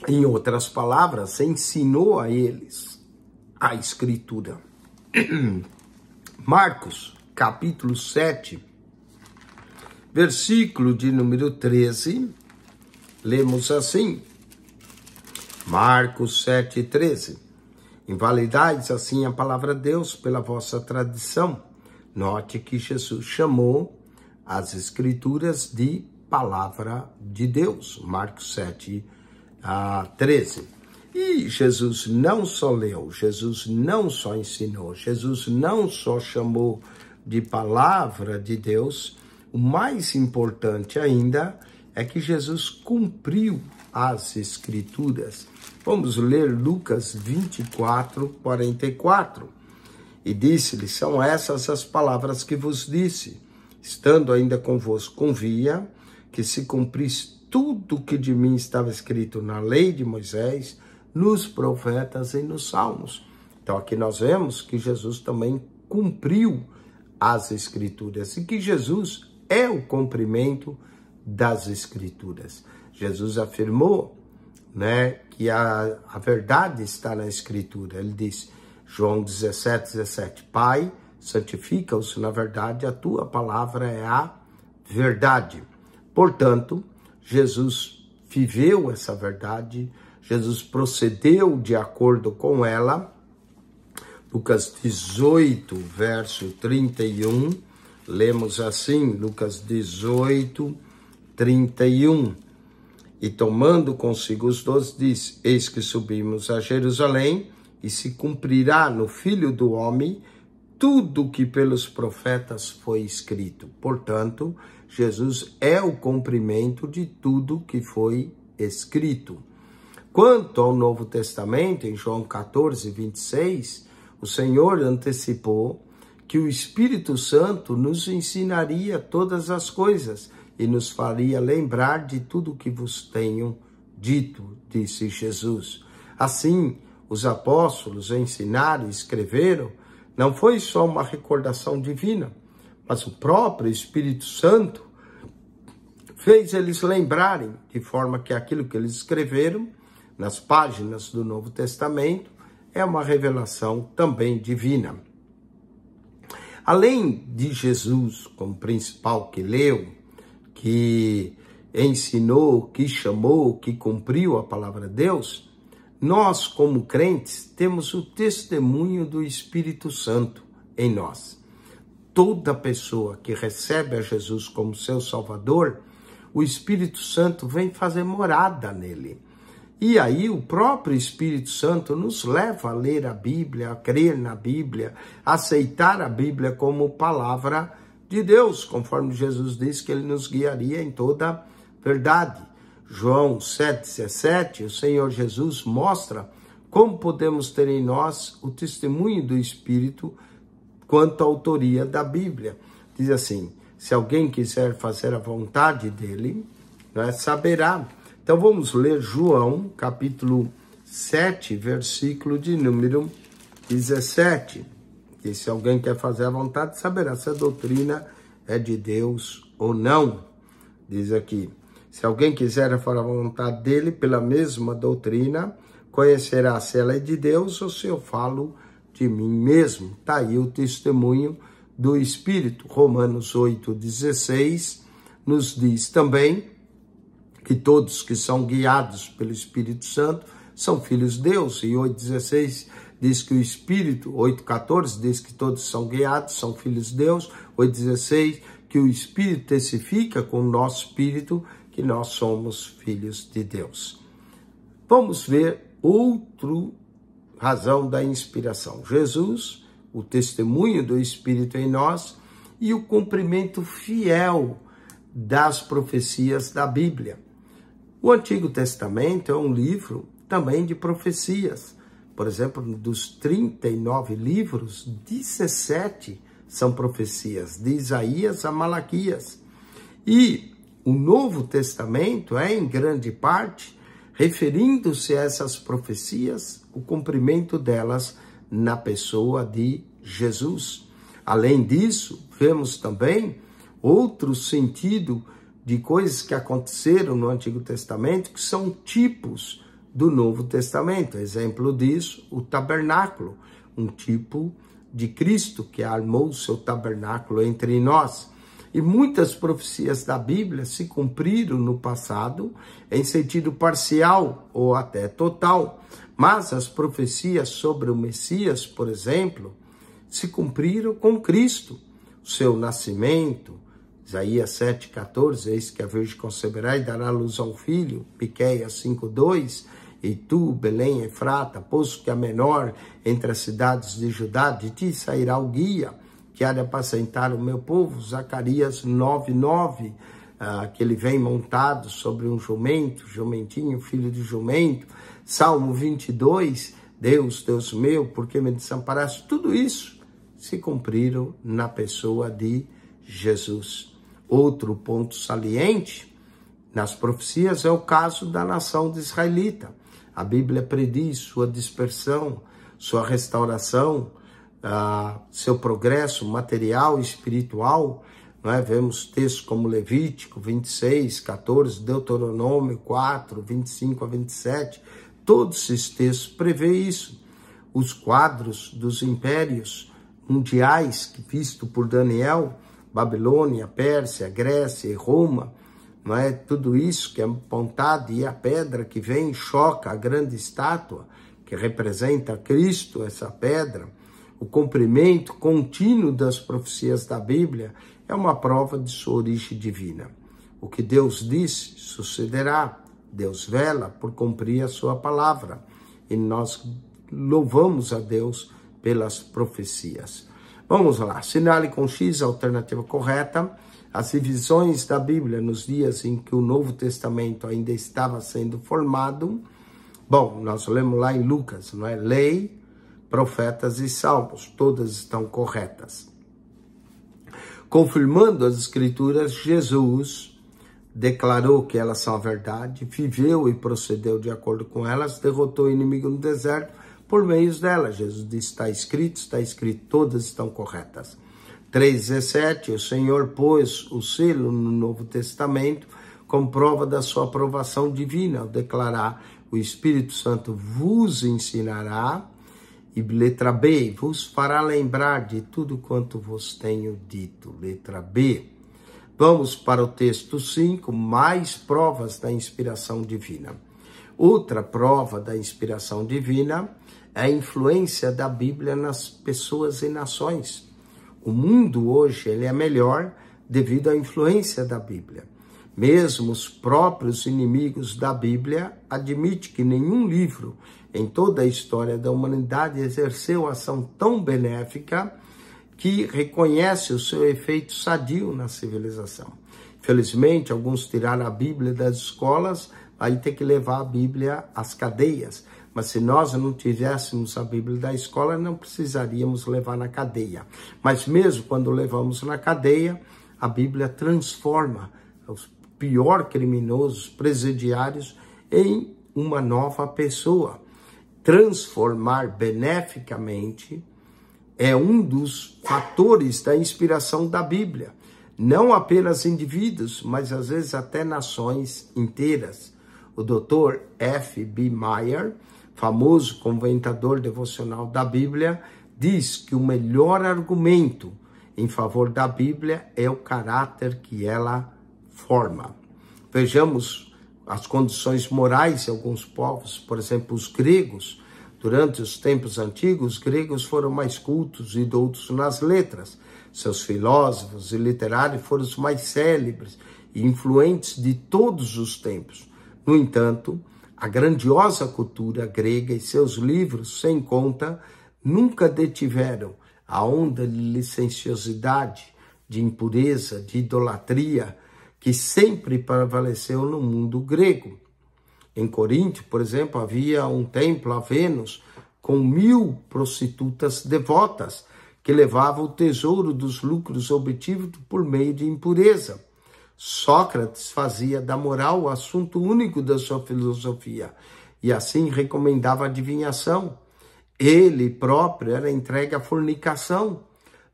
Speaker 1: Em outras palavras, ensinou a eles a Escritura. Marcos, capítulo 7, versículo de número 13, lemos assim. Marcos 7, 13. Invalidais assim a palavra de Deus pela vossa tradição. Note que Jesus chamou as Escrituras de palavra de Deus. Marcos 7, 13. E Jesus não só leu, Jesus não só ensinou, Jesus não só chamou de palavra de Deus. O mais importante ainda é que Jesus cumpriu as Escrituras. Vamos ler Lucas 24, 44. E disse-lhe: são essas as palavras que vos disse, estando ainda convosco. Convia que se cumprisse tudo o que de mim estava escrito na lei de Moisés, nos profetas e nos salmos. Então aqui nós vemos que Jesus também cumpriu as Escrituras e que Jesus é o cumprimento das Escrituras. Jesus afirmou, né, que a verdade está na Escritura. Ele diz, João 17:17, Pai, santifica-os na verdade, a tua palavra é a verdade. Portanto, Jesus viveu essa verdade, Jesus procedeu de acordo com ela. Lucas 18, verso 31, lemos assim, Lucas 18, 31. E tomando consigo os 12, diz, eis que subimos a Jerusalém, e se cumprirá no Filho do Homem tudo que pelos profetas foi escrito. Portanto, Jesus é o cumprimento de tudo que foi escrito. Quanto ao Novo Testamento, em João 14, 26, o Senhor antecipou que o Espírito Santo nos ensinaria todas as coisas e nos faria lembrar de tudo que vos tenho dito, disse Jesus. Assim, os apóstolos ensinaram e escreveram, não foi só uma recordação divina, mas o próprio Espírito Santo fez eles lembrarem, de forma que aquilo que eles escreveram nas páginas do Novo Testamento é uma revelação também divina. Além de Jesus como principal que leu, que ensinou, que chamou, que cumpriu a palavra de Deus, nós, como crentes, temos o testemunho do Espírito Santo em nós. Toda pessoa que recebe a Jesus como seu Salvador, o Espírito Santo vem fazer morada nele. E aí o próprio Espírito Santo nos leva a ler a Bíblia, a crer na Bíblia, a aceitar a Bíblia como palavra de Deus, conforme Jesus disse que ele nos guiaria em toda verdade. João 7,17, o Senhor Jesus mostra como podemos ter em nós o testemunho do Espírito quanto à autoria da Bíblia. Diz assim, se alguém quiser fazer a vontade dele, né, saberá. Então vamos ler João, capítulo 7, versículo de número 17. E se alguém quer fazer a vontade, saberá se a doutrina é de Deus ou não. Diz aqui, se alguém quiser fazer a vontade dele, pela mesma doutrina, conhecerá se ela é de Deus ou se eu falo de mim mesmo. Está aí o testemunho do Espírito. Romanos 8,16 nos diz também que todos que são guiados pelo Espírito Santo são filhos de Deus. E 8,16 diz que o Espírito, 8,14 diz que todos são guiados, são filhos de Deus. 8,16 que o Espírito testifica com o nosso Espírito que nós somos filhos de Deus. Vamos ver outra razão da inspiração. Jesus, o testemunho do Espírito em nós e o cumprimento fiel das profecias da Bíblia. O Antigo Testamento é um livro também de profecias. Por exemplo, dos 39 livros, 17 são profecias, de Isaías a Malaquias. E o Novo Testamento é, em grande parte, referindo-se a essas profecias, o cumprimento delas na pessoa de Jesus. Além disso, vemos também outro sentido de coisas que aconteceram no Antigo Testamento, que são tipos do Novo Testamento. Exemplo disso, o tabernáculo, um tipo de Cristo que armou o seu tabernáculo entre nós. E muitas profecias da Bíblia se cumpriram no passado em sentido parcial ou até total. Mas as profecias sobre o Messias, por exemplo, se cumpriram com Cristo. O seu nascimento, Isaías 7,14, eis que a Virgem conceberá e dará luz a um filho, Miqueias 5,2, e tu, Belém Efrata, posto que a menor entre as cidades de Judá, de ti sairá o guia, que há de apacentar o meu povo, Zacarias 9,9, que ele vem montado sobre um jumento, jumentinho, filho de jumento, Salmo 22, Deus, Deus meu, por que me desamparaste? Tudo isso se cumpriram na pessoa de Jesus. Outro ponto saliente nas profecias é o caso da nação de israelita. A Bíblia prediz sua dispersão, sua restauração, seu progresso material e espiritual. Não é? Vemos textos como Levítico 26, 14, Deuteronômio 4, 25 a 27. Todos esses textos prevê isso. Os quadros dos impérios mundiais, visto por Daniel, Babilônia, Pérsia, Grécia e Roma, não é? Tudo isso que é apontado, e a pedra que vem choca a grande estátua, que representa Cristo, essa pedra, o cumprimento contínuo das profecias da Bíblia, é uma prova de sua origem divina. O que Deus disse sucederá. Deus vela por cumprir a sua palavra. E nós louvamos a Deus pelas profecias. Vamos lá. Assinale com X a alternativa correta. As divisões da Bíblia nos dias em que o Novo Testamento ainda estava sendo formado. Bom, nós lemos lá em Lucas, não é? Lei, profetas e salmos. Todas estão corretas. Confirmando as Escrituras, Jesus declarou que elas são a verdade, viveu e procedeu de acordo com elas, derrotou o inimigo no deserto por meio delas. Jesus disse, está escrito, todas estão corretas. 3,17, o Senhor pôs o selo no Novo Testamento como prova da sua aprovação divina, ao declarar, o Espírito Santo vos ensinará, e letra B, vos fará lembrar de tudo quanto vos tenho dito. Letra B. Vamos para o texto 5, mais provas da inspiração divina. Outra prova da inspiração divina é a influência da Bíblia nas pessoas e nações. O mundo hoje ele é melhor devido à influência da Bíblia. Mesmo os próprios inimigos da Bíblia admitem que nenhum livro em toda a história da humanidade exerceu ação tão benéfica que reconhece o seu efeito sadio na civilização. Infelizmente, alguns tiraram a Bíblia das escolas, aí tem que levar a Bíblia às cadeias. Mas se nós não tivéssemos a Bíblia da escola, não precisaríamos levar na cadeia. Mas mesmo quando levamos na cadeia, a Bíblia transforma os pior criminosos, presidiários, em uma nova pessoa. Transformar beneficamente é um dos fatores da inspiração da Bíblia. Não apenas indivíduos, mas às vezes até nações inteiras. O Dr. F.B. Meyer, famoso comentador devocional da Bíblia, diz que o melhor argumento em favor da Bíblia é o caráter que ela forma. Vejamos as condições morais de alguns povos, por exemplo, os gregos. Durante os tempos antigos, os gregos foram mais cultos e doutos nas letras. Seus filósofos e literários foram os mais célebres e influentes de todos os tempos. No entanto, a grandiosa cultura grega e seus livros, sem conta, nunca detiveram a onda de licenciosidade, de impureza, de idolatria, que sempre prevaleceu no mundo grego. Em Corinto, por exemplo, havia um templo a Vênus com 1000 prostitutas devotas que levavam o tesouro dos lucros obtidos por meio de impureza. Sócrates fazia da moral o assunto único da sua filosofia e assim recomendava a adivinhação. Ele próprio era entregue à fornicação.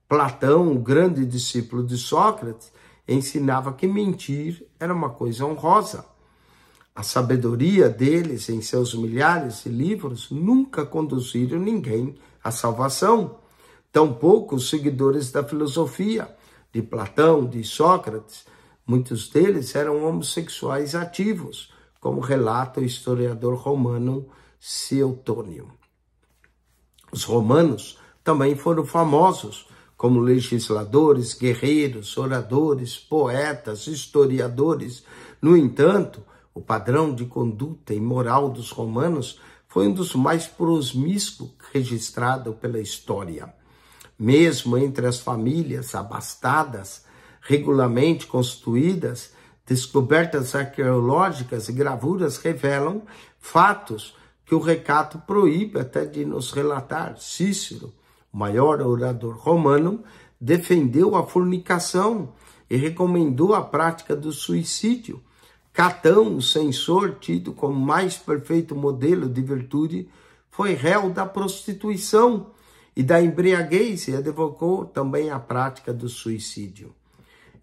Speaker 1: Platão, o grande discípulo de Sócrates, ensinava que mentir era uma coisa honrosa. A sabedoria deles em seus milhares de livros nunca conduziram ninguém à salvação. Tampouco os seguidores da filosofia de Platão, de Sócrates, muitos deles eram homossexuais ativos, como relata o historiador romano Suetônio. Os romanos também foram famosos como legisladores, guerreiros, oradores, poetas, historiadores. No entanto, o padrão de conduta e moral dos romanos foi um dos mais promíscuos registrado pela história. Mesmo entre as famílias abastadas, regularmente constituídas, descobertas arqueológicas e gravuras revelam fatos que o recato proíbe até de nos relatar. Cícero, o maior orador romano, defendeu a fornicação e recomendou a prática do suicídio. Catão, o censor, tido como mais perfeito modelo de virtude, foi réu da prostituição e da embriaguez e advogou também a prática do suicídio.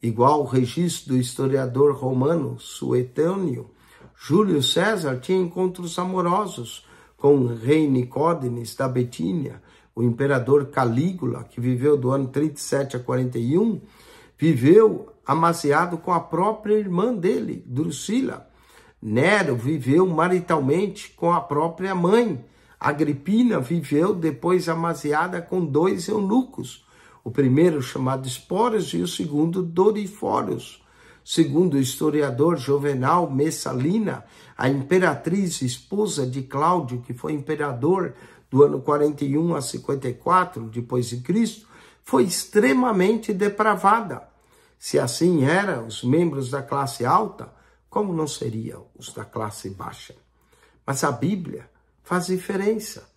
Speaker 1: Igual o registro do historiador romano Suetônio, Júlio César tinha encontros amorosos com o rei Nicôdenes da Betínia, o imperador Calígula, que viveu do ano 37 a 41, viveu amaziado com a própria irmã dele, Drusila. Nero viveu maritalmente com a própria mãe. Agripina viveu depois amaziada com 2 eunucos, o primeiro chamado Esporos e o segundo Doriforos. Segundo o historiador Juvenal Messalina, a imperatriz esposa de Cláudio, que foi imperador do ano 41 a 54 depois de Cristo, foi extremamente depravada. Se assim eram os membros da classe alta, como não seriam os da classe baixa? Mas a Bíblia faz diferença.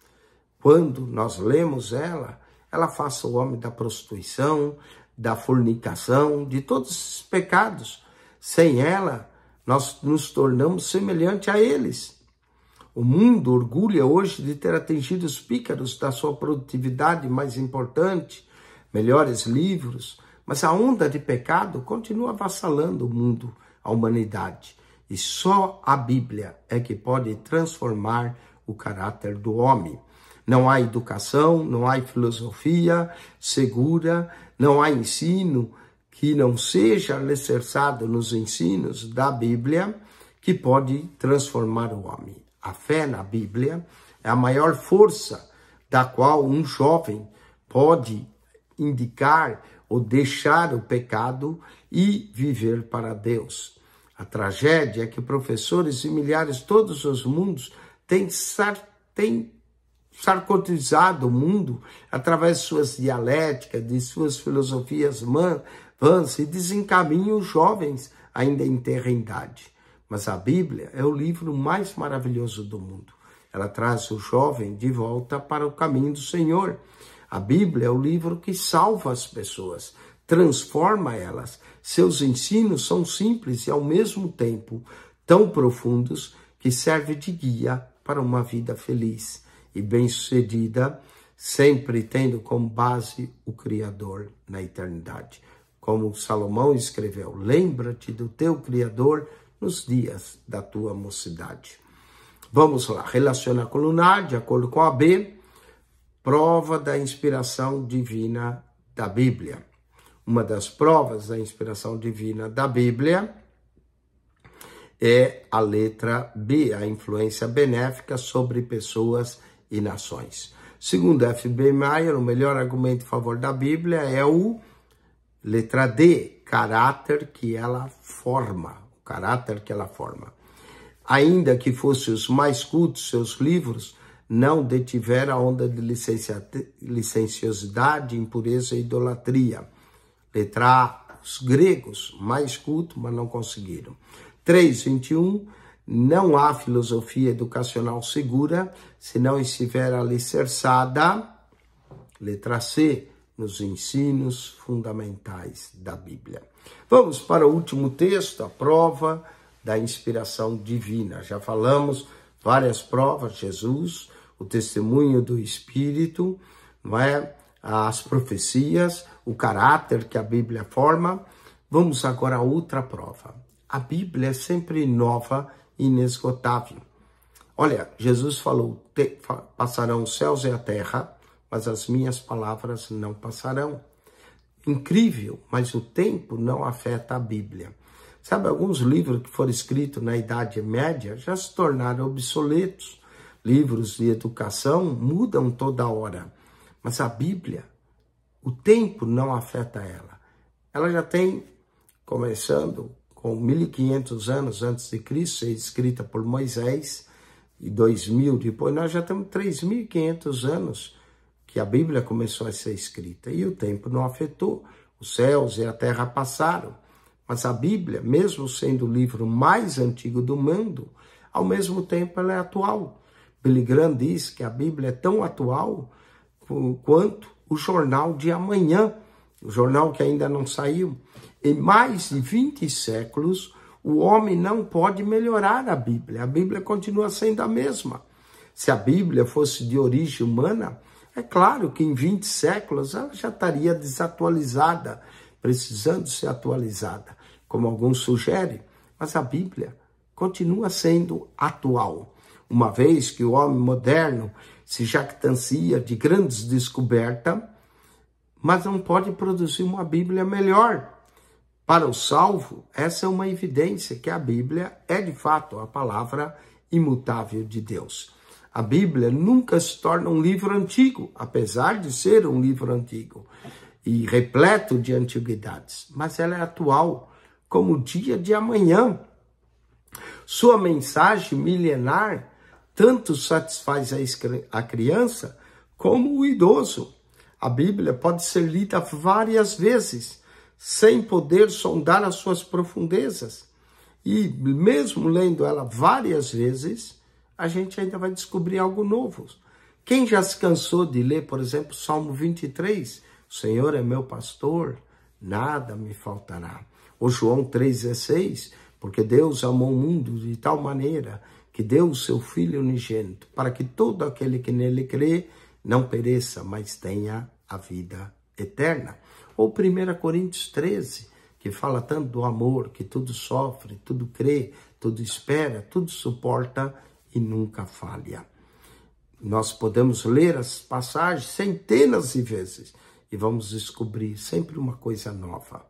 Speaker 1: Quando nós lemos ela afasta o homem da prostituição, da fornicação, de todos esses pecados. Sem ela, nós nos tornamos semelhantes a eles. O mundo orgulha hoje de ter atingido os pícaros da sua produtividade mais importante, melhores livros, mas a onda de pecado continua avassalando o mundo, a humanidade. E só a Bíblia é que pode transformar o caráter do homem. Não há educação, não há filosofia segura, não há ensino que não seja alicerçado nos ensinos da Bíblia que pode transformar o homem. A fé na Bíblia é a maior força da qual um jovem pode indicar ou deixar o pecado e viver para Deus. A tragédia é que professores e milhares de todos os mundos têm sarcotizado o mundo através de suas dialéticas, de suas filosofias vãs e desencaminham os jovens ainda em tenra idade. Mas a Bíblia é o livro mais maravilhoso do mundo. Ela traz o jovem de volta para o caminho do Senhor. A Bíblia é o livro que salva as pessoas, transforma elas. Seus ensinos são simples e, ao mesmo tempo, tão profundos que servem de guia para uma vida feliz e bem-sucedida, sempre tendo como base o Criador na eternidade. Como Salomão escreveu, lembra-te do teu Criador nos dias da tua mocidade. Vamos lá, relaciona com lunar, de acordo com a B, prova da inspiração divina da Bíblia. Uma das provas da inspiração divina da Bíblia é a letra B, a influência benéfica sobre pessoas e nações. Segundo F.B. Meyer, o melhor argumento em favor da Bíblia é o letra D, caráter que ela forma. O caráter que ela forma. Ainda que fossem os mais cultos, seus livros não detiveram a onda de licenciosidade, impureza e idolatria. Letra A, os gregos, mais cultos, mas não conseguiram. 3:21, não há filosofia educacional segura se não estiver alicerçada, letra C, nos ensinos fundamentais da Bíblia. Vamos para o último texto, a prova da inspiração divina. Já falamos várias provas, Jesus, o testemunho do Espírito, não é? As profecias, o caráter que a Bíblia forma. Vamos agora a outra prova. A Bíblia é sempre nova e inesgotável. Olha, Jesus falou, passarão os céus e a terra, mas as minhas palavras não passarão. Incrível, mas o tempo não afeta a Bíblia. Sabe, alguns livros que foram escritos na Idade Média já se tornaram obsoletos. Livros de educação mudam toda hora. Mas a Bíblia, o tempo não afeta ela. Ela já tem, começando com 1500 anos antes de Cristo, ser escrita por Moisés, e 2000 depois, nós já temos 3500 anos que a Bíblia começou a ser escrita. E o tempo não afetou. Os céus e a terra passaram. Mas a Bíblia, mesmo sendo o livro mais antigo do mundo, ao mesmo tempo ela é atual. Billy Graham diz que a Bíblia é tão atual quanto o jornal de amanhã, o jornal que ainda não saiu. Em mais de 20 séculos, o homem não pode melhorar a Bíblia. A Bíblia continua sendo a mesma. Se a Bíblia fosse de origem humana, é claro que em 20 séculos ela já estaria desatualizada, precisando ser atualizada, como alguns sugerem. Mas a Bíblia continua sendo atual, uma vez que o homem moderno se jactancia de grandes descobertas, mas não pode produzir uma Bíblia melhor. Para o salvo, essa é uma evidência que a Bíblia é de fato a palavra imutável de Deus. A Bíblia nunca se torna um livro antigo, apesar de ser um livro antigo e repleto de antiguidades, mas ela é atual, como o dia de amanhã. Sua mensagem milenar tanto satisfaz a criança como o idoso. A Bíblia pode ser lida várias vezes, sem poder sondar as suas profundezas. E mesmo lendo ela várias vezes, a gente ainda vai descobrir algo novo. Quem já se cansou de ler, por exemplo, Salmo 23? O Senhor é meu pastor, nada me faltará. Ou João 3,16, porque Deus amou o mundo de tal maneira que deu o seu Filho unigênito, para que todo aquele que nele crê não pereça, mas tenha a vida eterna. Ou 1 Coríntios 13, que fala tanto do amor, que tudo sofre, tudo crê, tudo espera, tudo suporta e nunca falha. Nós podemos ler as passagens centenas de vezes e vamos descobrir sempre uma coisa nova.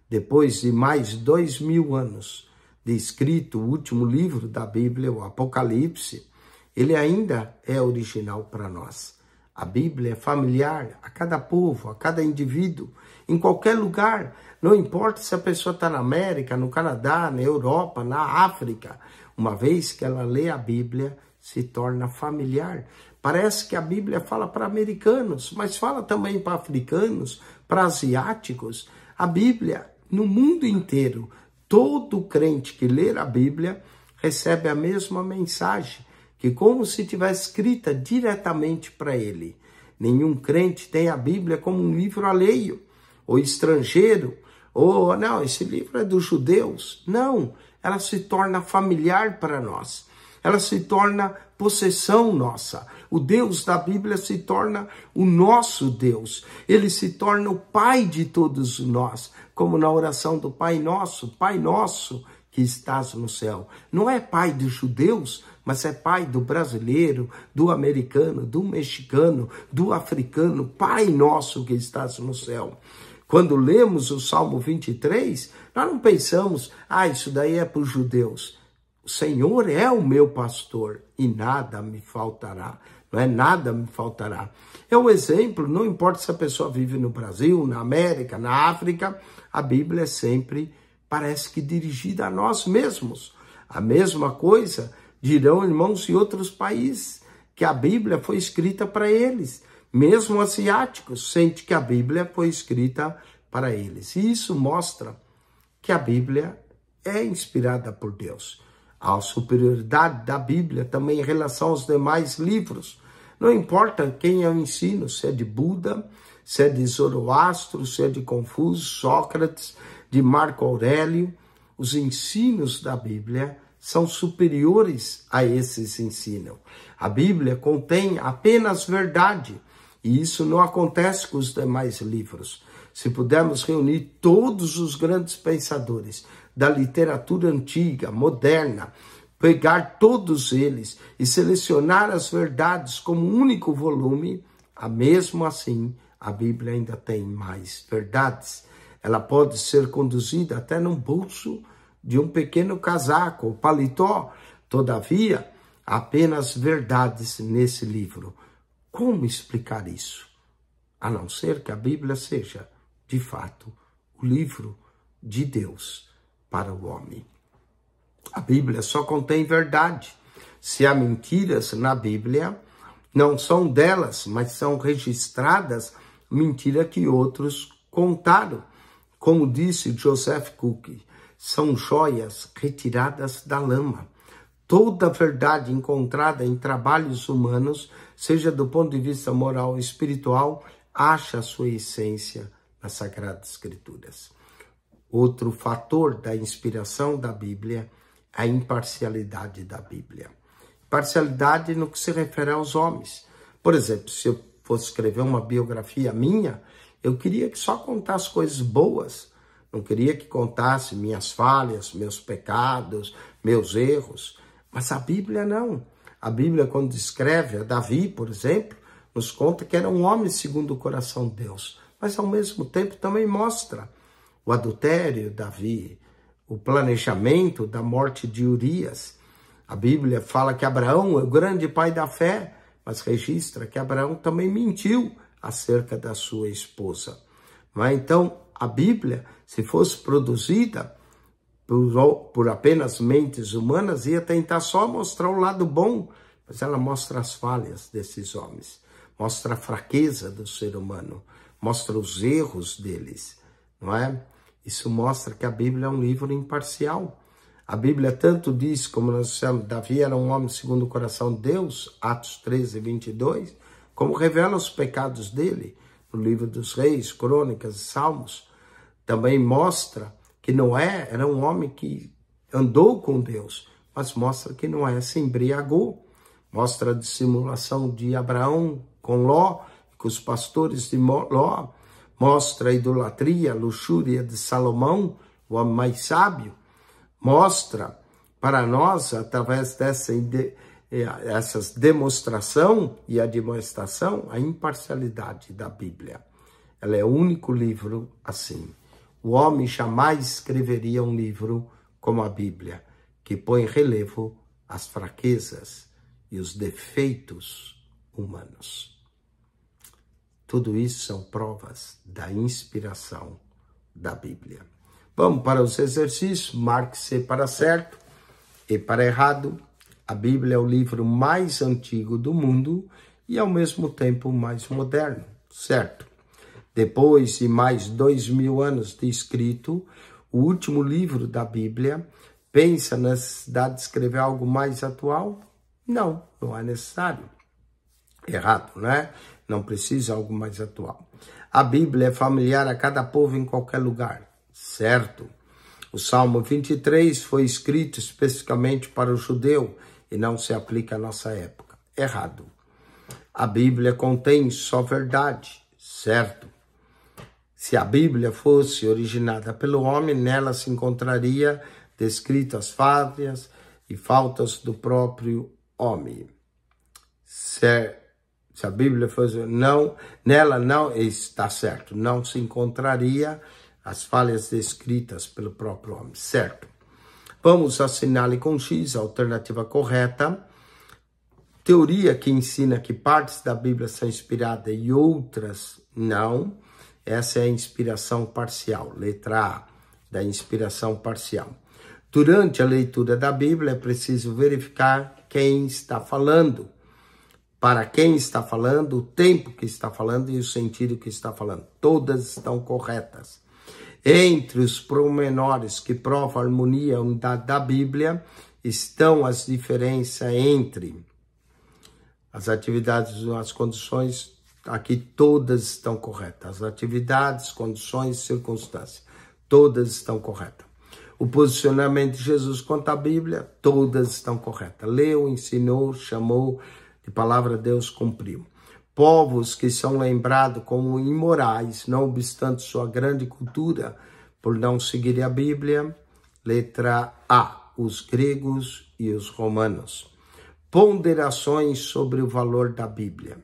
Speaker 1: Depois de mais 2000 anos de escrito, o último livro da Bíblia, o Apocalipse, ele ainda é original para nós. A Bíblia é familiar a cada povo, a cada indivíduo, em qualquer lugar. Não importa se a pessoa está na América, no Canadá, na Europa, na África. Uma vez que ela lê a Bíblia, se torna familiar. Parece que a Bíblia fala para americanos, mas fala também para africanos, para asiáticos. A Bíblia, no mundo inteiro, todo crente que ler a Bíblia recebe a mesma mensagem, que como se tivesse escrita diretamente para ele. Nenhum crente tem a Bíblia como um livro alheio, ou estrangeiro, ou não, esse livro é dos judeus. Não, ela se torna familiar para nós. Ela se torna possessão nossa. O Deus da Bíblia se torna o nosso Deus. Ele se torna o Pai de todos nós, como na oração do Pai Nosso que estás no céu. Não é Pai dos judeus, mas é Pai do brasileiro, do americano, do mexicano, do africano, Pai Nosso que estás no céu. Quando lemos o Salmo 23, nós não pensamos, isso daí é para os judeus. O Senhor é o meu pastor e nada me faltará. Não é nada me faltará. É um exemplo, não importa se a pessoa vive no Brasil, na América, na África, a Bíblia é sempre, parece que dirigida a nós mesmos. A mesma coisa dirão irmãos de outros países, que a Bíblia foi escrita para eles. Mesmo asiáticos sentem que a Bíblia foi escrita para eles. E isso mostra que a Bíblia é inspirada por Deus. A superioridade da Bíblia também em relação aos demais livros. Não importa quem é o ensino, se é de Buda, se é de Zoroastro, se é de Confúcio, Sócrates, de Marco Aurélio. Os ensinos da Bíblia são superiores a esses ensinos. A Bíblia contém apenas verdade, e isso não acontece com os demais livros. Se pudermos reunir todos os grandes pensadores da literatura antiga, moderna, pegar todos eles e selecionar as verdades como um único volume, mesmo assim, a Bíblia ainda tem mais verdades. Ela pode ser conduzida até num bolso de um pequeno casaco ou paletó. Todavia, há apenas verdades nesse livro. Como explicar isso? A não ser que a Bíblia seja, de fato, o livro de Deus para o homem. A Bíblia só contém verdade. Se há mentiras na Bíblia, não são delas, mas são registradas mentiras que outros contaram. Como disse Joseph Cook, são joias retiradas da lama. Toda verdade encontrada em trabalhos humanos, seja do ponto de vista moral ou espiritual, acha a sua essência nas Sagradas Escrituras. Outro fator da inspiração da Bíblia é a imparcialidade da Bíblia. Parcialidade no que se refere aos homens. Por exemplo, se eu fosse escrever uma biografia minha, eu queria que só contasse coisas boas. Não queria que contasse minhas falhas, meus pecados, meus erros. Mas a Bíblia não. A Bíblia, quando descreve a Davi, por exemplo, nos conta que era um homem segundo o coração de Deus. Mas, ao mesmo tempo, também mostra o adultério de Davi, o planejamento da morte de Urias. A Bíblia fala que Abraão é o grande pai da fé, mas registra que Abraão também mentiu acerca da sua esposa. Então, a Bíblia, se fosse produzida por apenas mentes humanas, ia tentar só mostrar o lado bom, mas ela mostra as falhas desses homens, mostra a fraqueza do ser humano, mostra os erros deles, não é? Isso mostra que a Bíblia é um livro imparcial. A Bíblia tanto diz, como nós dissemos, Davi era um homem segundo o coração de Deus, Atos 13, 22, como revela os pecados dele, no livro dos Reis, Crônicas e Salmos. Também mostra que Noé era um homem que andou com Deus, mas mostra que Noé se embriagou. Mostra a dissimulação de Abraão com Ló, com os pastores de Ló. Mostra a idolatria, a luxúria de Salomão, o homem mais sábio. Mostra para nós, através dessas demonstração e admoestação, a imparcialidade da Bíblia. Ela é o único livro assim. O homem jamais escreveria um livro como a Bíblia, que põe em relevo as fraquezas e os defeitos humanos. Tudo isso são provas da inspiração da Bíblia. Vamos para os exercícios. Marque-se para certo e para errado. A Bíblia é o livro mais antigo do mundo e, ao mesmo tempo, mais moderno, certo? Depois de mais 2000 anos de escrito, o último livro da Bíblia, pensa na necessidade de escrever algo mais atual? Não, não é necessário. Errado, né? Não precisa algo mais atual. A Bíblia é familiar a cada povo em qualquer lugar, certo? O Salmo 23 foi escrito especificamente para o judeu e não se aplica à nossa época. Errado. A Bíblia contém só verdade, certo? Se a Bíblia fosse originada pelo homem, nela se encontraria descritas falhas e faltas do próprio homem. Se a Bíblia fosse... nela não está certo, não se encontraria as falhas descritas pelo próprio homem, certo? Vamos assinale com X, a alternativa correta. Teoria que ensina que partes da Bíblia são inspiradas e outras não. Essa é a inspiração parcial, letra A, da inspiração parcial. Durante a leitura da Bíblia é preciso verificar quem está falando, para quem está falando, o tempo que está falando e o sentido que está falando. Todas estão corretas. Entre os pormenores que provam a harmonia e a unidade da Bíblia estão as diferenças entre as atividades, as condições. Aqui todas estão corretas. As atividades, condições, circunstâncias, todas estão corretas. O posicionamento de Jesus quanto à Bíblia, todas estão corretas. Leu, ensinou, chamou, de palavra Deus cumpriu. Povos que são lembrados como imorais, não obstante sua grande cultura, por não seguir a Bíblia. Letra A, os gregos e os romanos. Ponderações sobre o valor da Bíblia.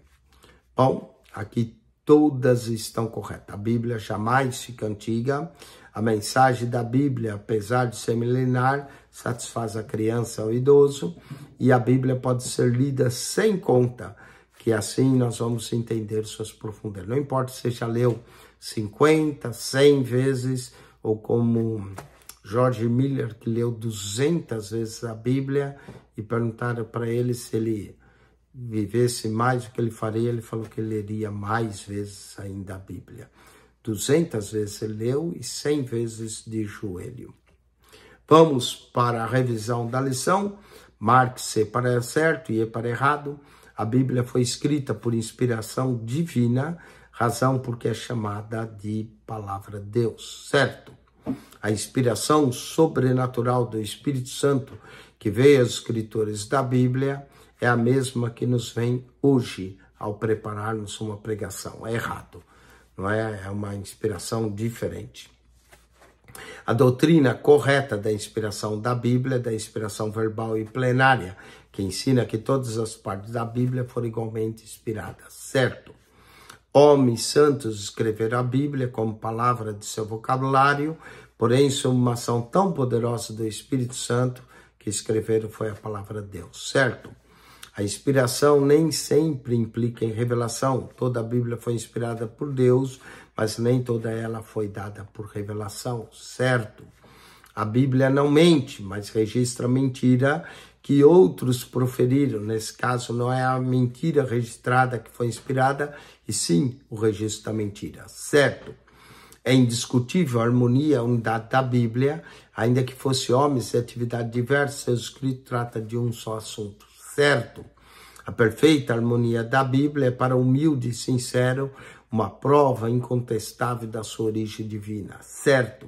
Speaker 1: Bom, aqui todas estão corretas. A Bíblia jamais fica antiga. A mensagem da Bíblia, apesar de ser milenar, satisfaz a criança ou idoso. E a Bíblia pode ser lida sem conta, que assim nós vamos entender suas profundezas. Não importa se você já leu 50, 100 vezes, ou como George Miller, que leu 200 vezes a Bíblia, e perguntaram para ele se ele vivesse mais, o que ele faria. Ele falou que ele leria mais vezes ainda a Bíblia. 200 vezes ele leu e 100 vezes de joelho. Vamos para a revisão da lição. Marque-se para certo e para errado. A Bíblia foi escrita por inspiração divina, razão porque é chamada de palavra de Deus, certo? A inspiração sobrenatural do Espírito Santo que veio aos escritores da Bíblia é a mesma que nos vem hoje ao prepararmos uma pregação. É errado, não é? É uma inspiração diferente. A doutrina correta da inspiração da Bíblia é da inspiração verbal e plenária, que ensina que todas as partes da Bíblia foram igualmente inspiradas, certo? Homens santos escreveram a Bíblia como palavra de seu vocabulário, porém, sob uma ação tão poderosa do Espírito Santo, que escreveram foi a palavra de Deus, certo? A inspiração nem sempre implica em revelação. Toda a Bíblia foi inspirada por Deus, mas nem toda ela foi dada por revelação, certo? A Bíblia não mente, mas registra mentira que outros proferiram. Nesse caso, não é a mentira registrada que foi inspirada, e sim o registro da mentira, certo? É indiscutível a harmonia e a unidade da Bíblia, ainda que fosse homens de atividade diversa, seu escrito trata de um só assunto, certo? A perfeita harmonia da Bíblia é para o humilde e sincero uma prova incontestável da sua origem divina, certo?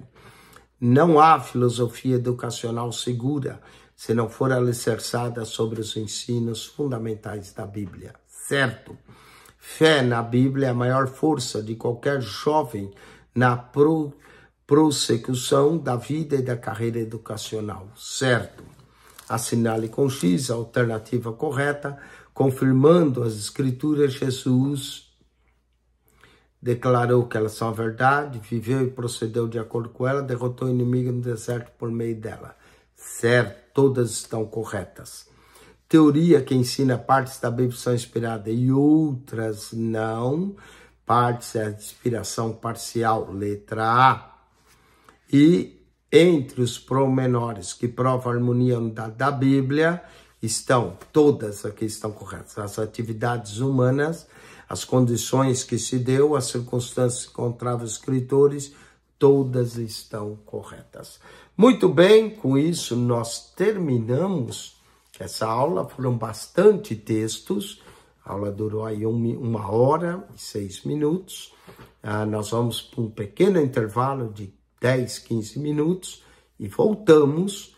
Speaker 1: Não há filosofia educacional segura se não for alicerçada sobre os ensinos fundamentais da Bíblia, certo? Fé na Bíblia é a maior força de qualquer jovem na prossecução da vida e da carreira educacional, certo? Assinale com X a alternativa correta, confirmando as Escrituras. Jesus declarou que elas são a verdade, viveu e procedeu de acordo com ela, derrotou o inimigo no deserto por meio dela. Certo, todas estão corretas. Teoria que ensina partes da Bíblia são inspiradas e outras não. Partes é de inspiração parcial, letra A. E entre os promenores que provam a harmonia e a unidade da Bíblia, estão, todas aqui estão corretas. As atividades humanas, as condições que se deu, as circunstâncias que encontravam os escritores, todas estão corretas. Muito bem, com isso nós terminamos essa aula. Foram bastante textos. A aula durou aí 1h06. Nós vamos para um pequeno intervalo de 10, 15 minutos e voltamos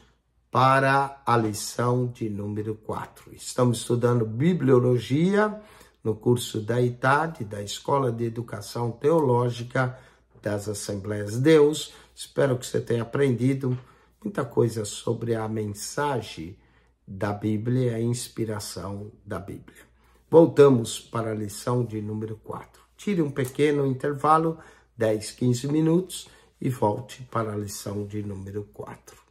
Speaker 1: para a lição de número 4. Estamos estudando Bibliologia no curso da ITAD, da Escola de Educação Teológica das Assembleias de Deus. Espero que você tenha aprendido muita coisa sobre a mensagem da Bíblia e a inspiração da Bíblia. Voltamos para a lição de número 4. Tire um pequeno intervalo, 10, 15 minutos, e volte para a lição de número 4.